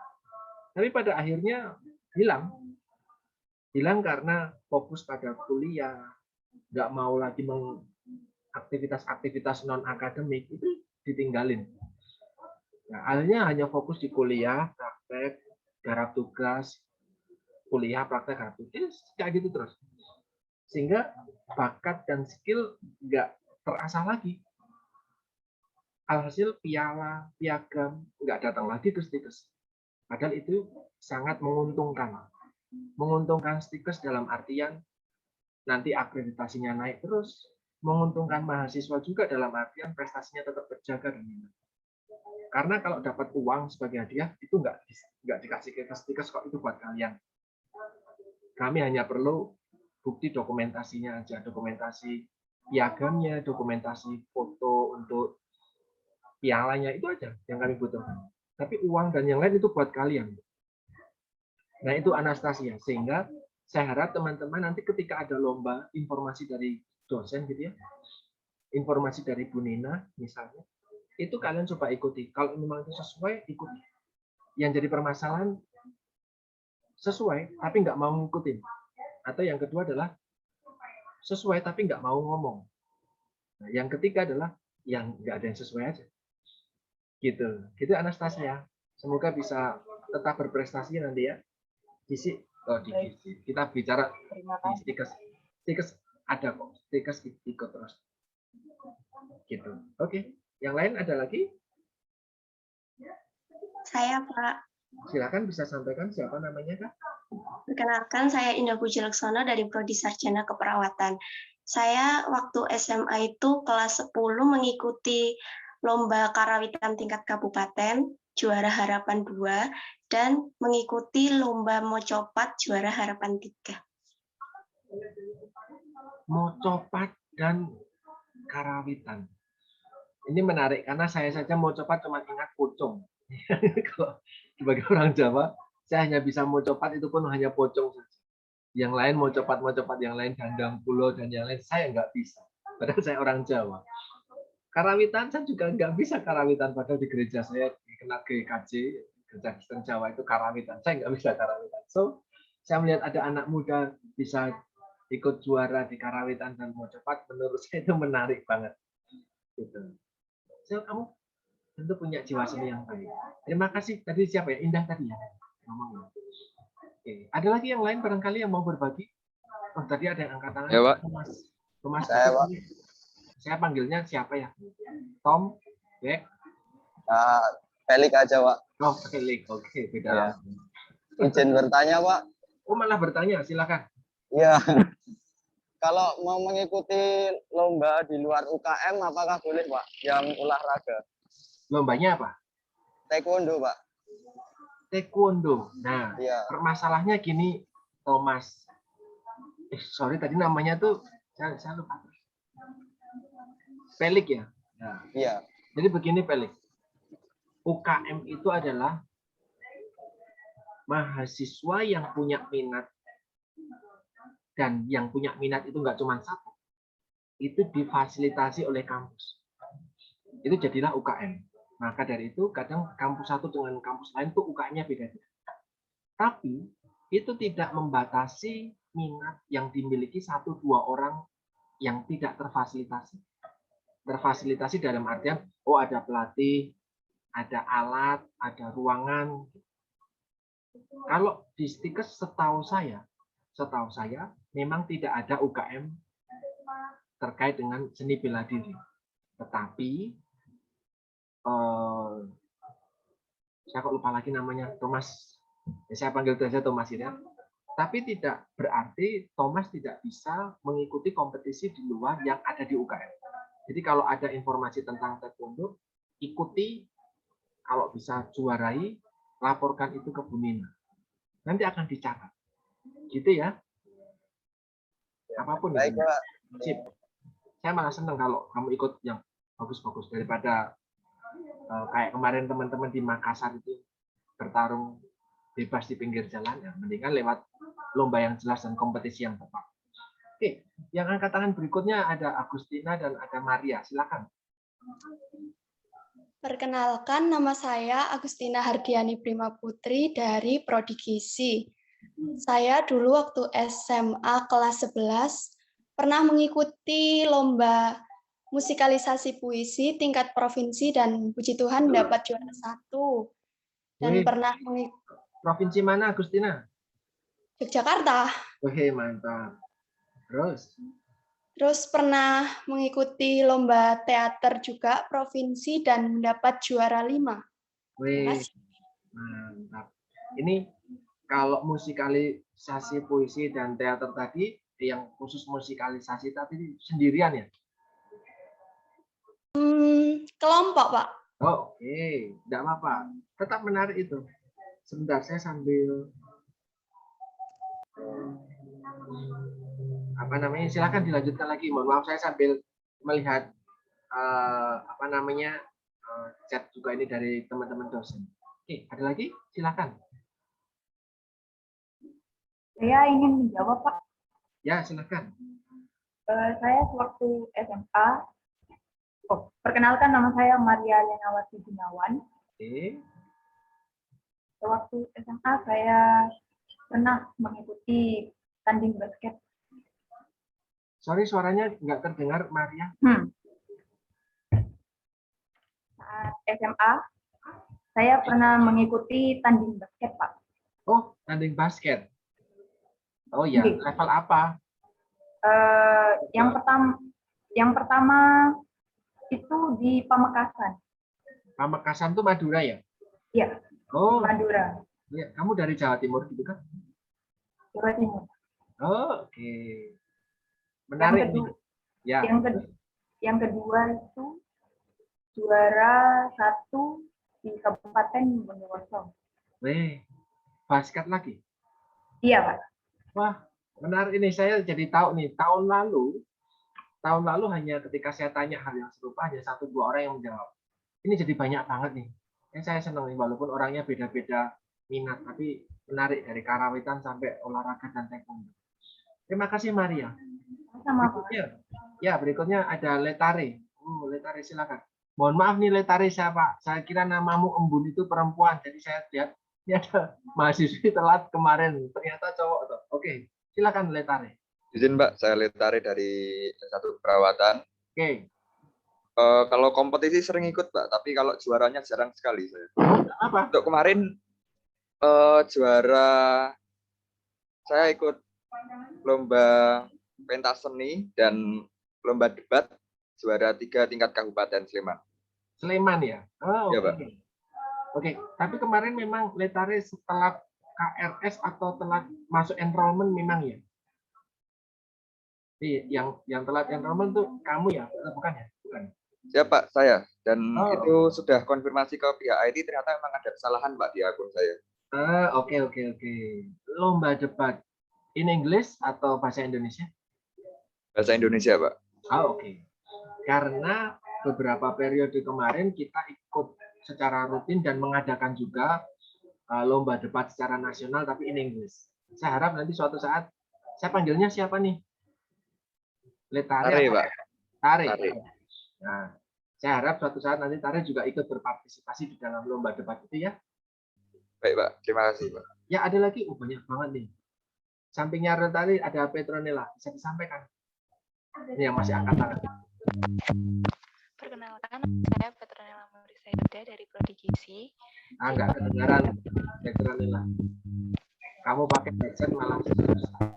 [SPEAKER 1] Tapi pada akhirnya hilang karena fokus pada kuliah, nggak mau lagi aktivitas-aktivitas non akademik itu ditinggalin. Nah, akhirnya hanya fokus di kuliah, praktek, garap tugas, kuliah, praktek, garap tugas, kayak gitu terus. Sehingga bakat dan skill nggak terasah lagi. Alhasil piala, piagam nggak datang lagi ke Stikes. Padahal itu sangat menguntungkan. Menguntungkan Stikes dalam artian nanti akreditasinya naik terus. Menguntungkan mahasiswa juga dalam artian prestasinya tetap terjaga dan minat. Karena kalau dapat uang sebagai hadiah itu nggak dikasih ke Stikes kok, itu buat kalian. Kami hanya perlu bukti dokumentasinya aja, dokumentasi piagamnya, dokumentasi foto untuk pialanya, itu aja yang kami butuhkan. Tapi uang dan yang lain itu buat kalian. Nah, itu Anastasia. Sehingga saya harap teman-teman nanti ketika ada lomba informasi dari dosen gitu ya, informasi dari Bu Nina misalnya, itu kalian coba ikuti. Kalau memang itu sesuai, ikuti. Yang jadi permasalahan sesuai tapi nggak mau ngikutin. Atau yang kedua adalah sesuai tapi nggak mau ngomong. Nah, yang ketiga adalah yang nggak ada yang sesuai aja. Gitu Anastasia. Semoga bisa tetap berprestasi nanti ya. Kita bicara di Stikes ada kok. Stikes ikut terus. Gitu. Oke. Yang lain ada lagi?
[SPEAKER 8] Saya, Pak.
[SPEAKER 1] Silakan bisa sampaikan siapa namanya, Kak?
[SPEAKER 8] Perkenalkan, saya Indah Puji Laksono dari Prodi Sarjana Keperawatan. Saya waktu SMA itu kelas 10 mengikuti lomba karawitan tingkat kabupaten, juara harapan 2, dan mengikuti lomba mocopat juara harapan 3.
[SPEAKER 1] Mocopat dan karawitan. Ini menarik karena saya saja mocopat cuma ingat pocong. Kalau sebagai orang Jawa, saya hanya bisa mocopat itu pun hanya pocong saja. Yang lain mocopat, yang lain dandang pulau dan yang lain saya nggak bisa. Padahal saya orang Jawa. Karawitan saya juga nggak bisa karawitan. Padahal di gereja saya dikenal GKJ, Gereja Kristen Jawa itu karawitan. Saya nggak bisa karawitan. So, saya melihat ada anak muda bisa ikut juara di karawitan dan mocopat, menurut saya itu menarik banget. Gitu. So, kamu tentu punya jiwa seni yang baik. Terima kasih. Tadi siapa ya? Indah tadi ya? Ngomong. Oke. Ada lagi yang lain barangkali yang mau berbagi? Oh, tadi ada yang angkat tangan.
[SPEAKER 9] Ya, Pak.
[SPEAKER 1] Thomas.
[SPEAKER 9] Pak.
[SPEAKER 1] Saya panggilnya siapa ya? Tom? Bek?
[SPEAKER 9] Pelik aja, Pak.
[SPEAKER 1] Oh, Pelik. Oke, beda.
[SPEAKER 9] Ya. Izin bertanya, Pak.
[SPEAKER 1] Oh, malah bertanya. Silakan.
[SPEAKER 9] Iya. Kalau mau mengikuti lomba di luar UKM, apakah boleh, Pak? Yang olahraga.
[SPEAKER 1] Lombanya apa?
[SPEAKER 9] Taekwondo, Pak.
[SPEAKER 1] Taekwondo. Nah,
[SPEAKER 9] ya.
[SPEAKER 1] Permasalahannya gini, Thomas. Sorry, tadi namanya tuh saya lupa. Pelik ya? Nah,
[SPEAKER 9] iya.
[SPEAKER 1] Jadi begini, Pelik. UKM itu adalah mahasiswa yang punya minat, dan yang punya minat itu nggak cuma satu. Itu difasilitasi oleh kampus. Itu jadilah UKM. Maka dari itu kadang kampus satu dengan kampus lain tuh UKM-nya beda-beda. Tapi itu tidak membatasi minat yang dimiliki 1-2 orang yang tidak terfasilitasi. Terfasilitasi dalam artian, oh ada pelatih, ada alat, ada ruangan. Kalau di Stikes setahu saya memang tidak ada UKM terkait dengan seni bela diri. Tetapi saya kok lupa lagi namanya, Thomas. Saya panggil saja Thomas ya. Tapi tidak berarti Thomas tidak bisa mengikuti kompetisi di luar yang ada di UKM. Jadi kalau ada informasi tentang taekwondo, ikuti, kalau bisa juarai, laporkan itu ke Bu Nina. nanti akan dicatat. Gitu ya. Apapun
[SPEAKER 9] Baik,
[SPEAKER 1] itu.
[SPEAKER 9] Pak.
[SPEAKER 1] Sip. Saya malah senang kalau kamu ikut yang bagus-bagus daripada kayak kemarin teman-teman di Makassar itu bertarung bebas di pinggir jalan, ya mendingan lewat lomba yang jelas dan kompetisi yang tepat. Oke, yang angkat tangan berikutnya ada Agustina dan ada Maria. Silakan.
[SPEAKER 10] Perkenalkan, nama saya Agustina Hardiani Prima Putri dari Prodi Gizi. Saya dulu waktu SMA kelas 11 pernah mengikuti lomba musikalisasi puisi tingkat provinsi dan puji Tuhan dapat juara 1. Dan
[SPEAKER 1] Wih,
[SPEAKER 10] pernah mengikuti
[SPEAKER 1] provinsi mana Agustina?
[SPEAKER 10] Yogyakarta.
[SPEAKER 1] Wih, mantap.
[SPEAKER 10] Terus pernah mengikuti lomba teater juga provinsi dan mendapat juara 5.
[SPEAKER 1] Wih, mantap. Ini kalau musikalisasi puisi dan teater tadi, yang khusus musikalisasi tadi sendirian ya?
[SPEAKER 10] Kelompok, Pak.
[SPEAKER 1] Oh, oke, tidak apa-apa. Tetap menarik itu. Sebentar, saya sambil silakan dilanjutkan lagi. Mohon maaf, saya sambil melihat chat juga ini dari teman-teman dosen. Oke, ada lagi? Silakan.
[SPEAKER 7] Saya ingin menjawab, Pak.
[SPEAKER 1] Ya, silakan.
[SPEAKER 7] Saya sewaktu SMA, perkenalkan nama saya Maria Lenawati Gunawan.
[SPEAKER 1] Oke.
[SPEAKER 7] Sewaktu SMA saya pernah mengikuti tanding basket.
[SPEAKER 1] Sorry, suaranya nggak terdengar, Maria.
[SPEAKER 7] Saat SMA, saya pernah mengikuti tanding basket, Pak.
[SPEAKER 1] Oh, tanding basket. Oh ya, level apa?
[SPEAKER 7] Yang pertama itu di Pamekasan.
[SPEAKER 1] Pamekasan tuh Madura ya?
[SPEAKER 7] Iya.
[SPEAKER 1] Oh,
[SPEAKER 7] Madura.
[SPEAKER 1] ya, kamu dari Jawa Timur gitu kan?
[SPEAKER 7] Jawa Timur.
[SPEAKER 1] Oh, oke. Menarik nih. Ya.
[SPEAKER 7] Yang kedua itu juara 1 di Kabupaten Bondowoso.
[SPEAKER 1] Weh, basket lagi?
[SPEAKER 7] Iya, Pak.
[SPEAKER 1] Wah, menarik ini. Saya jadi tahu nih, tahun lalu hanya ketika saya tanya hal yang serupa, hanya 1-2 orang yang menjawab. Ini jadi banyak banget nih. Saya senang nih, walaupun orangnya beda-beda minat, tapi menarik dari karawitan sampai olahraga dan taekwondo. Terima kasih, Maria. Berikutnya ada Letare. Letare, silakan. Mohon maaf nih Letare, siapa? Saya kira namamu Embun itu perempuan, jadi saya lihat ini ada mahasiswi telat kemarin, ternyata cowok tuh. Oke, silakan Letare.
[SPEAKER 11] Izin Mbak, saya Letare dari S1 Keperawatan.
[SPEAKER 1] Oke.
[SPEAKER 11] Kalau kompetisi sering ikut Mbak, tapi kalau juaranya jarang sekali saya.
[SPEAKER 1] Apa?
[SPEAKER 11] Untuk kemarin juara saya ikut lomba pentas seni dan lomba debat juara 3 tingkat Kabupaten Sleman.
[SPEAKER 1] Sleman ya? Oh,
[SPEAKER 11] ya,
[SPEAKER 1] oke.
[SPEAKER 11] Pak.
[SPEAKER 1] Oke, tapi kemarin memang Letare setelah KRS atau telat masuk enrollment memang ya? Yang telat enrollment tuh kamu ya? Bukan ya? Bukan.
[SPEAKER 11] Ya Pak, saya. Dan itu sudah konfirmasi ke pihak IT, ternyata memang ada kesalahan Pak di akun saya.
[SPEAKER 1] Oke. Lomba debat in English atau bahasa Indonesia?
[SPEAKER 11] Bahasa Indonesia, Pak.
[SPEAKER 1] Oke. Karena beberapa periode kemarin kita ikut secara rutin dan mengadakan juga lomba debat secara nasional tapi in English. Saya harap nanti suatu saat, saya panggilnya siapa nih? Letare,
[SPEAKER 11] Pak.
[SPEAKER 1] Tare. Nah, saya harap suatu saat nanti Tare juga ikut berpartisipasi di dalam lomba debat itu ya.
[SPEAKER 11] Baik Pak, terima kasih Pak.
[SPEAKER 1] Ya ada lagi, banyak banget nih. Sampingnya Letare ada Petronella, bisa disampaikan. Ini yang masih angkat tangan.
[SPEAKER 12] Perkenalkan, saya Petronella Murisaida dari Prodi Gizi.
[SPEAKER 1] Enggak kedengaran, Petronella. Kamu pakai headset malah susah.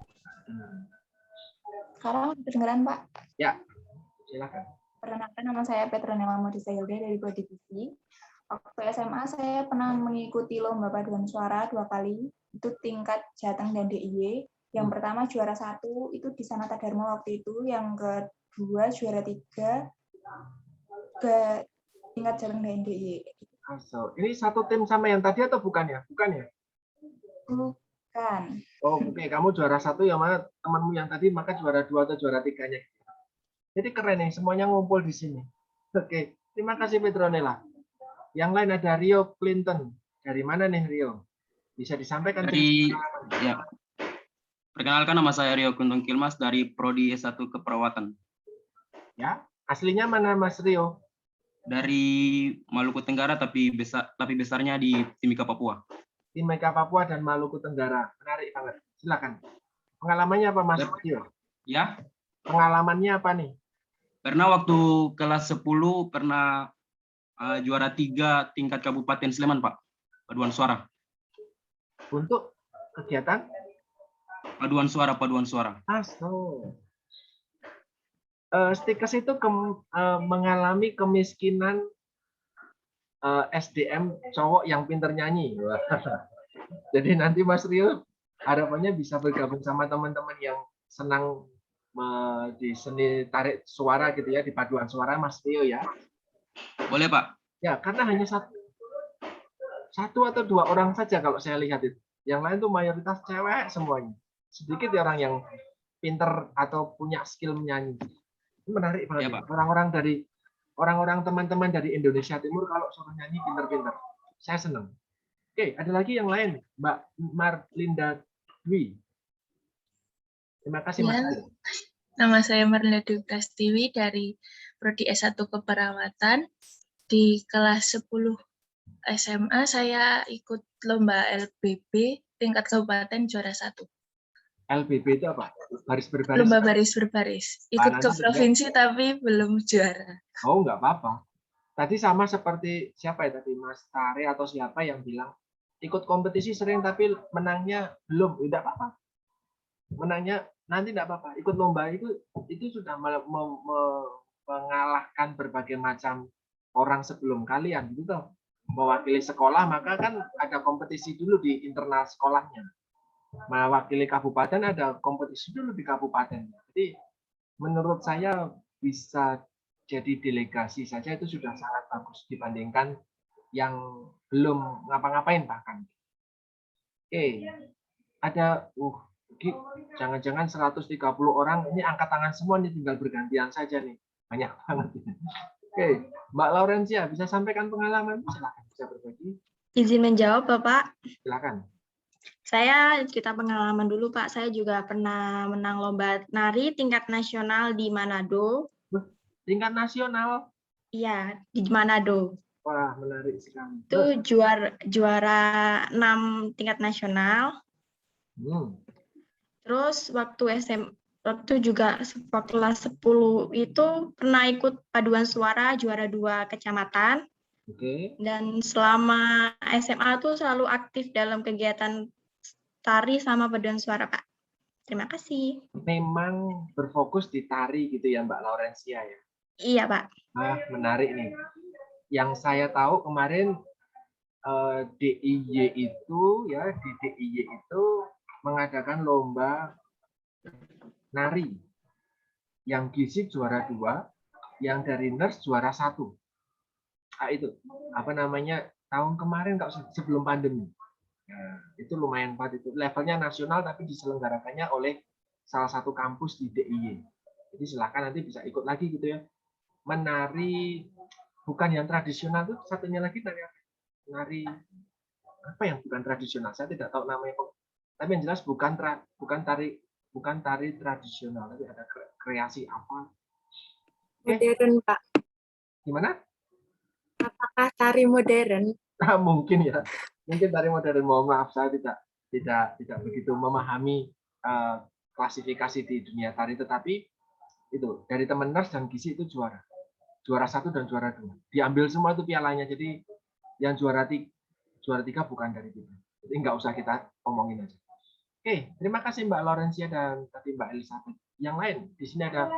[SPEAKER 13] Sekarang kedengaran, Pak?
[SPEAKER 1] Ya, silakan.
[SPEAKER 13] Perkenalkan, nama saya Petronella Murisaida dari Prodi Gizi. Waktu SMA saya pernah mengikuti lomba paduan suara 2 kali, itu tingkat Jateng dan DIY. Yang pertama juara 1 itu di Sanata Dharma waktu itu, yang kedua juara 3 ke tingkat Jateng dan DIY.
[SPEAKER 1] Ini satu tim sama yang tadi atau bukan ya? Bukan ya?
[SPEAKER 13] Bukan.
[SPEAKER 1] Oh, oke. Kamu juara 1 ya, mana temanmu yang tadi maka juara 2 atau juara 3-nya. Jadi keren nih, semuanya ngumpul di sini. Oke, terima kasih Petronella. Yang lain ada Rio Clinton. Dari mana nih Rio? Bisa disampaikan
[SPEAKER 14] Dari
[SPEAKER 1] pengalaman.
[SPEAKER 14] ya. Perkenalkan, nama saya Rio Kuntung Kilmas dari Prodi S1 Keperawatan.
[SPEAKER 1] Ya, aslinya mana Mas Rio?
[SPEAKER 14] Dari Maluku Tenggara tapi besarnya di Timika, Papua.
[SPEAKER 1] Timika, Papua dan Maluku Tenggara. Menarik banget. Silakan. Pengalamannya apa Mas Rio?
[SPEAKER 14] Ya.
[SPEAKER 1] Pengalamannya apa nih?
[SPEAKER 14] Pernah waktu kelas 10 pernah juara 3 tingkat Kabupaten Sleman, Pak. Paduan suara.
[SPEAKER 1] Untuk kegiatan?
[SPEAKER 14] Paduan suara.
[SPEAKER 1] So. Stikers itu mengalami kemiskinan SDM cowok yang pinter nyanyi. Jadi nanti Mas Rio harapannya bisa bergabung sama teman-teman yang senang di seni tarik suara gitu ya, di paduan suara Mas Rio ya.
[SPEAKER 14] Boleh Pak?
[SPEAKER 1] Ya, karena hanya satu atau 2 orang saja kalau saya lihat itu. Yang lain tuh mayoritas cewek semuanya. Sedikit ya orang yang pinter atau punya skill menyanyi. Ini menarik banget. Ya, orang-orang teman-teman dari Indonesia Timur kalau suruh nyanyi pinter-pinter. Saya senang. Oke, ada lagi yang lain, Mbak Marlinda Dwi. Terima kasih Mas.
[SPEAKER 15] Ya, nama saya Marlinda Dwi Prastiwi dari Prodi S1 Keperawatan. Di kelas 10 SMA saya ikut lomba LBB tingkat kabupaten juara 1.
[SPEAKER 1] LBB itu apa? Baris berbaris.
[SPEAKER 15] Lomba baris berbaris. Ikut ke provinsi tapi belum juara.
[SPEAKER 1] Oh, nggak apa-apa. Tadi sama seperti siapa ya tadi, Mas Tare atau siapa yang bilang ikut kompetisi sering tapi menangnya belum. Tidak apa-apa. Menangnya nanti tidak apa-apa. Ikut lomba itu sudah mengalahkan berbagai macam orang sebelum kalian gitu toh. Mewakili sekolah maka kan ada kompetisi dulu di internal sekolahnya. Mewakili kabupaten ada kompetisi dulu di kabupaten. Jadi menurut saya bisa jadi delegasi saja itu sudah sangat bagus dibandingkan yang belum ngapa-ngapain bahkan. Oke. Ada jangan-jangan 130 orang ini angkat tangan semua nih, tinggal bergantian saja nih. Banyak banget. Oke, Mbak Laurencia bisa sampaikan pengalaman, silakan bisa berbagi.
[SPEAKER 10] Izin menjawab Bapak.
[SPEAKER 1] Silakan.
[SPEAKER 10] Saya cerita pengalaman dulu Pak. Saya juga pernah menang lomba nari tingkat nasional di Manado.
[SPEAKER 1] Tingkat nasional?
[SPEAKER 10] Iya, di Manado.
[SPEAKER 1] Wah, menarik sekali.
[SPEAKER 10] Itu juara 6 tingkat nasional. Terus waktu juga kelas 10 itu pernah ikut paduan suara juara 2 kecamatan. Dan selama SMA tuh selalu aktif dalam kegiatan tari sama paduan suara, Pak. Terima kasih.
[SPEAKER 1] Memang berfokus di tari gitu ya, Mbak Laurencia ya?
[SPEAKER 10] Iya, Pak.
[SPEAKER 1] Menarik nih. Yang saya tahu kemarin DIY itu ya, di DIY itu mengadakan lomba nari. Yang gizi juara 2, yang dari nurse juara 1. Itu apa namanya tahun kemarin kalau sebelum pandemi. Nah, itu lumayan banget itu. Levelnya nasional tapi diselenggarakannya oleh salah satu kampus di DIY. Jadi silakan nanti bisa ikut lagi gitu ya. Menari bukan yang tradisional tuh satunya lagi nari apa yang bukan tradisional? Saya tidak tahu namanya. Tapi yang jelas bukan tari tradisional, tapi ada kreasi apa?
[SPEAKER 5] Modern, Pak.
[SPEAKER 1] Gimana?
[SPEAKER 5] Apakah tari modern?
[SPEAKER 1] Mungkin ya. Mungkin tari modern. Mohon maaf saya tidak begitu memahami klasifikasi di dunia tari, tetapi itu dari teman nurse dan gizi itu juara 1 dan juara 2. Diambil semua itu pialanya. Jadi yang juara 3 bukan dari kita. Jadi nggak usah kita omongin aja. Oke, terima kasih Mbak Laurencia dan tadi Mbak Elizabeth. Yang lain di sini ada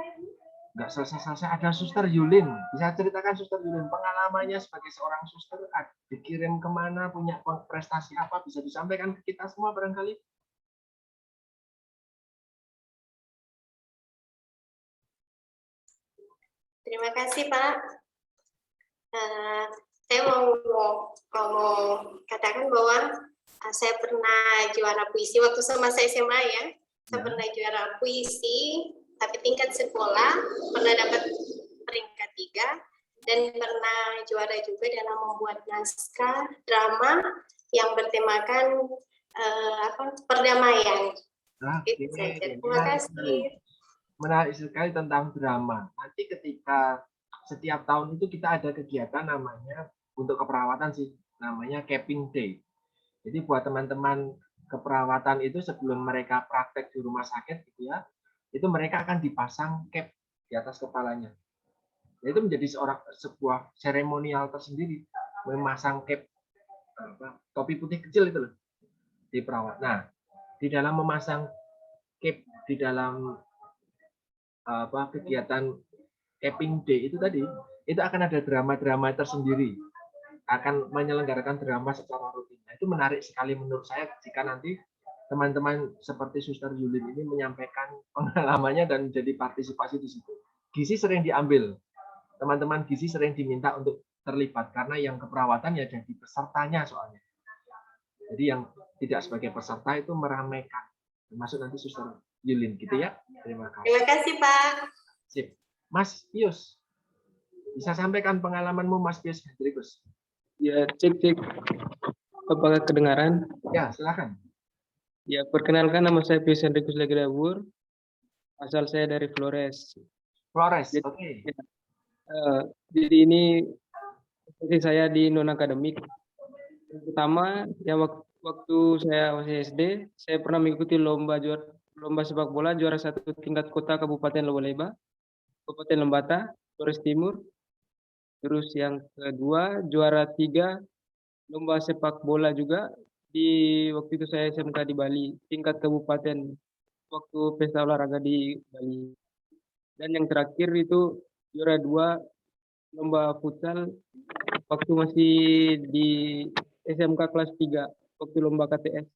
[SPEAKER 1] nggak selesai ada Suster Yulin. Bisa ceritakan Suster Yulin pengalamannya sebagai seorang suster, dikirim kemana, punya prestasi apa, bisa disampaikan ke kita semua barangkali.
[SPEAKER 16] Terima kasih Pak. Saya mau katakan bahwa Saya pernah juara puisi waktu semasa SMA ya. Saya pernah juara puisi, tapi tingkat sekolah, pernah dapat peringkat 3, dan pernah juara juga dalam membuat naskah drama yang bertemakan perdamaian. Itu saja. Terima kasih.
[SPEAKER 1] Menarik sekali tentang drama. Nanti ketika setiap tahun itu kita ada kegiatan namanya untuk keperawatan sih, namanya capping day. Jadi buat teman-teman keperawatan itu sebelum mereka praktek di rumah sakit gitu ya, itu mereka akan dipasang cap di atas kepalanya. Itu menjadi sebuah seremonial tersendiri, memasang cap topi putih kecil itu loh di perawat. Nah, di dalam memasang cap di dalam kegiatan capping day itu tadi, itu akan ada drama-drama tersendiri, akan menyelenggarakan drama secara rutin. Nah, itu menarik sekali menurut saya jika nanti teman-teman seperti Suster Yulin ini menyampaikan pengalamannya dan jadi partisipasi di situ. Gizi sering diambil, teman-teman gizi sering diminta untuk terlibat karena yang keperawatan ya jadi pesertanya soalnya. Jadi yang tidak sebagai peserta itu meramaikan, termasuk nanti Suster Yulin gitu ya. Terima kasih.
[SPEAKER 16] Terima kasih Pak.
[SPEAKER 1] Sip. Mas Pius, bisa sampaikan pengalamanmu Mas Pius Hendrikus?
[SPEAKER 17] Ya, cek. Apakah kedengaran?
[SPEAKER 1] Ya, silakan.
[SPEAKER 17] Ya, perkenalkan nama saya Pius Hendrikus Legedabur. Asal saya dari Flores.
[SPEAKER 1] Flores,
[SPEAKER 17] oke.
[SPEAKER 1] Okay.
[SPEAKER 17] Ya, jadi ini seperti saya di non-akademik. Yang pertama, ya waktu saya masih SD, saya pernah mengikuti lomba sepak bola juara 1 tingkat kota Kabupaten Lowaleba, Kabupaten Lembata, Flores Timur. Terus yang kedua, juara 3 lomba sepak bola juga di waktu itu saya SMK di Bali, tingkat kabupaten waktu pesta olahraga di Bali. Dan yang terakhir itu juara 2 lomba futsal waktu masih di SMK kelas 3, waktu lomba KTS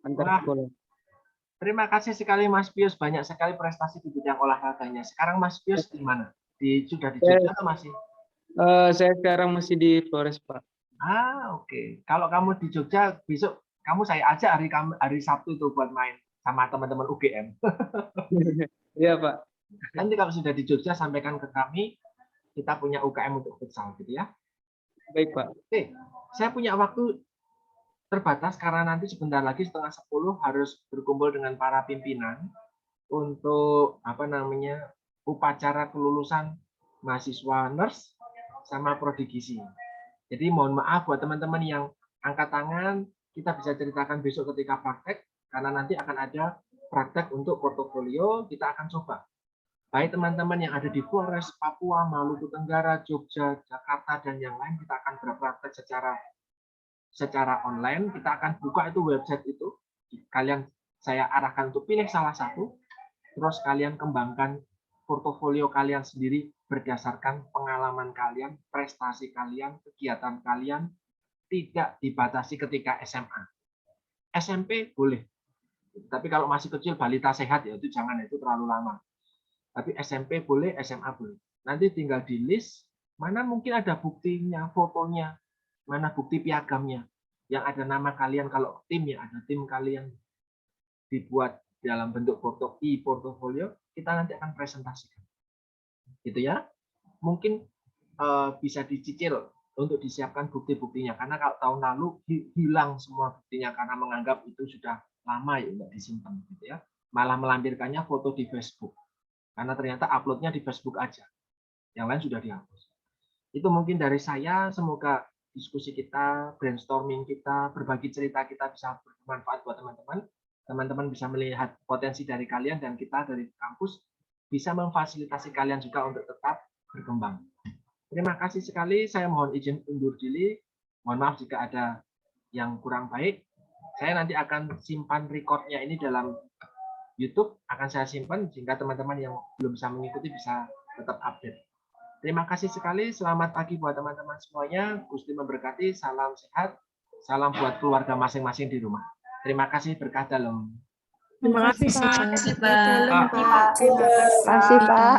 [SPEAKER 17] antar sekolah.
[SPEAKER 1] Terima kasih sekali Mas Pius, banyak sekali prestasi di bidang olahraganya. Sekarang Mas Pius di mana? Sudah di Jogja atau masih?
[SPEAKER 17] Saya sekarang masih di Flores, Pak.
[SPEAKER 1] Oke. Kalau kamu di Jogja, besok kamu saya ajak hari Sabtu tuh buat main sama teman-teman UGM.
[SPEAKER 17] Iya, Pak.
[SPEAKER 1] Nanti kalau sudah di Jogja, sampaikan ke kami, kita punya UKM untuk futsal gitu ya.
[SPEAKER 17] Baik, Pak.
[SPEAKER 1] Oke, saya punya waktu terbatas karena nanti sebentar lagi 9:30 harus berkumpul dengan para pimpinan untuk upacara kelulusan mahasiswa nurse sama prodi gizi. Jadi mohon maaf buat teman-teman yang angkat tangan, kita bisa ceritakan besok ketika praktek, karena nanti akan ada praktek untuk portofolio, kita akan coba. Baik teman-teman yang ada di Flores, Papua, Maluku Tenggara, Jogja, Jakarta, dan yang lain, kita akan berpraktek secara online. Kita akan buka itu website itu. Saya arahkan untuk pilih salah satu, terus kalian kembangkan portofolio kalian sendiri berdasarkan pengalaman kalian, prestasi kalian, kegiatan kalian, tidak dibatasi ketika SMA. SMP boleh, tapi kalau masih kecil balita sehat ya itu jangan, itu terlalu lama. Tapi SMP boleh, SMA boleh. Nanti tinggal di list, mana mungkin ada buktinya, fotonya, mana bukti piagamnya, yang ada nama kalian, kalau tim ya ada tim kalian, dibuat dalam bentuk portofolio, kita nanti akan presentasikan. Gitu ya. Mungkin bisa dicicil untuk disiapkan bukti-buktinya, karena kalau tahun lalu hilang semua buktinya karena menganggap itu sudah lama ya enggak disimpan gitu ya. Malah melampirkannya foto di Facebook. Karena ternyata uploadnya di Facebook aja. Yang lain sudah dihapus. Itu mungkin dari saya, semoga diskusi kita, brainstorming kita, berbagi cerita kita bisa bermanfaat buat teman-teman. Teman-teman bisa melihat potensi dari kalian, dan kita dari kampus bisa memfasilitasi kalian juga untuk tetap berkembang. Terima kasih sekali. Saya mohon izin undur diri. Mohon maaf jika ada yang kurang baik. Saya nanti akan simpan recordnya ini dalam YouTube, akan saya simpan sehingga teman-teman yang belum bisa mengikuti bisa tetap update. Terima kasih sekali. Selamat pagi buat teman-teman semuanya. Gusti memberkati. Salam sehat. Salam buat keluarga masing-masing di rumah. Terima kasih, berkah dalam.
[SPEAKER 6] Terima kasih, Pak.
[SPEAKER 15] Terima kasih, Pak.
[SPEAKER 6] Terima kasih, Pak.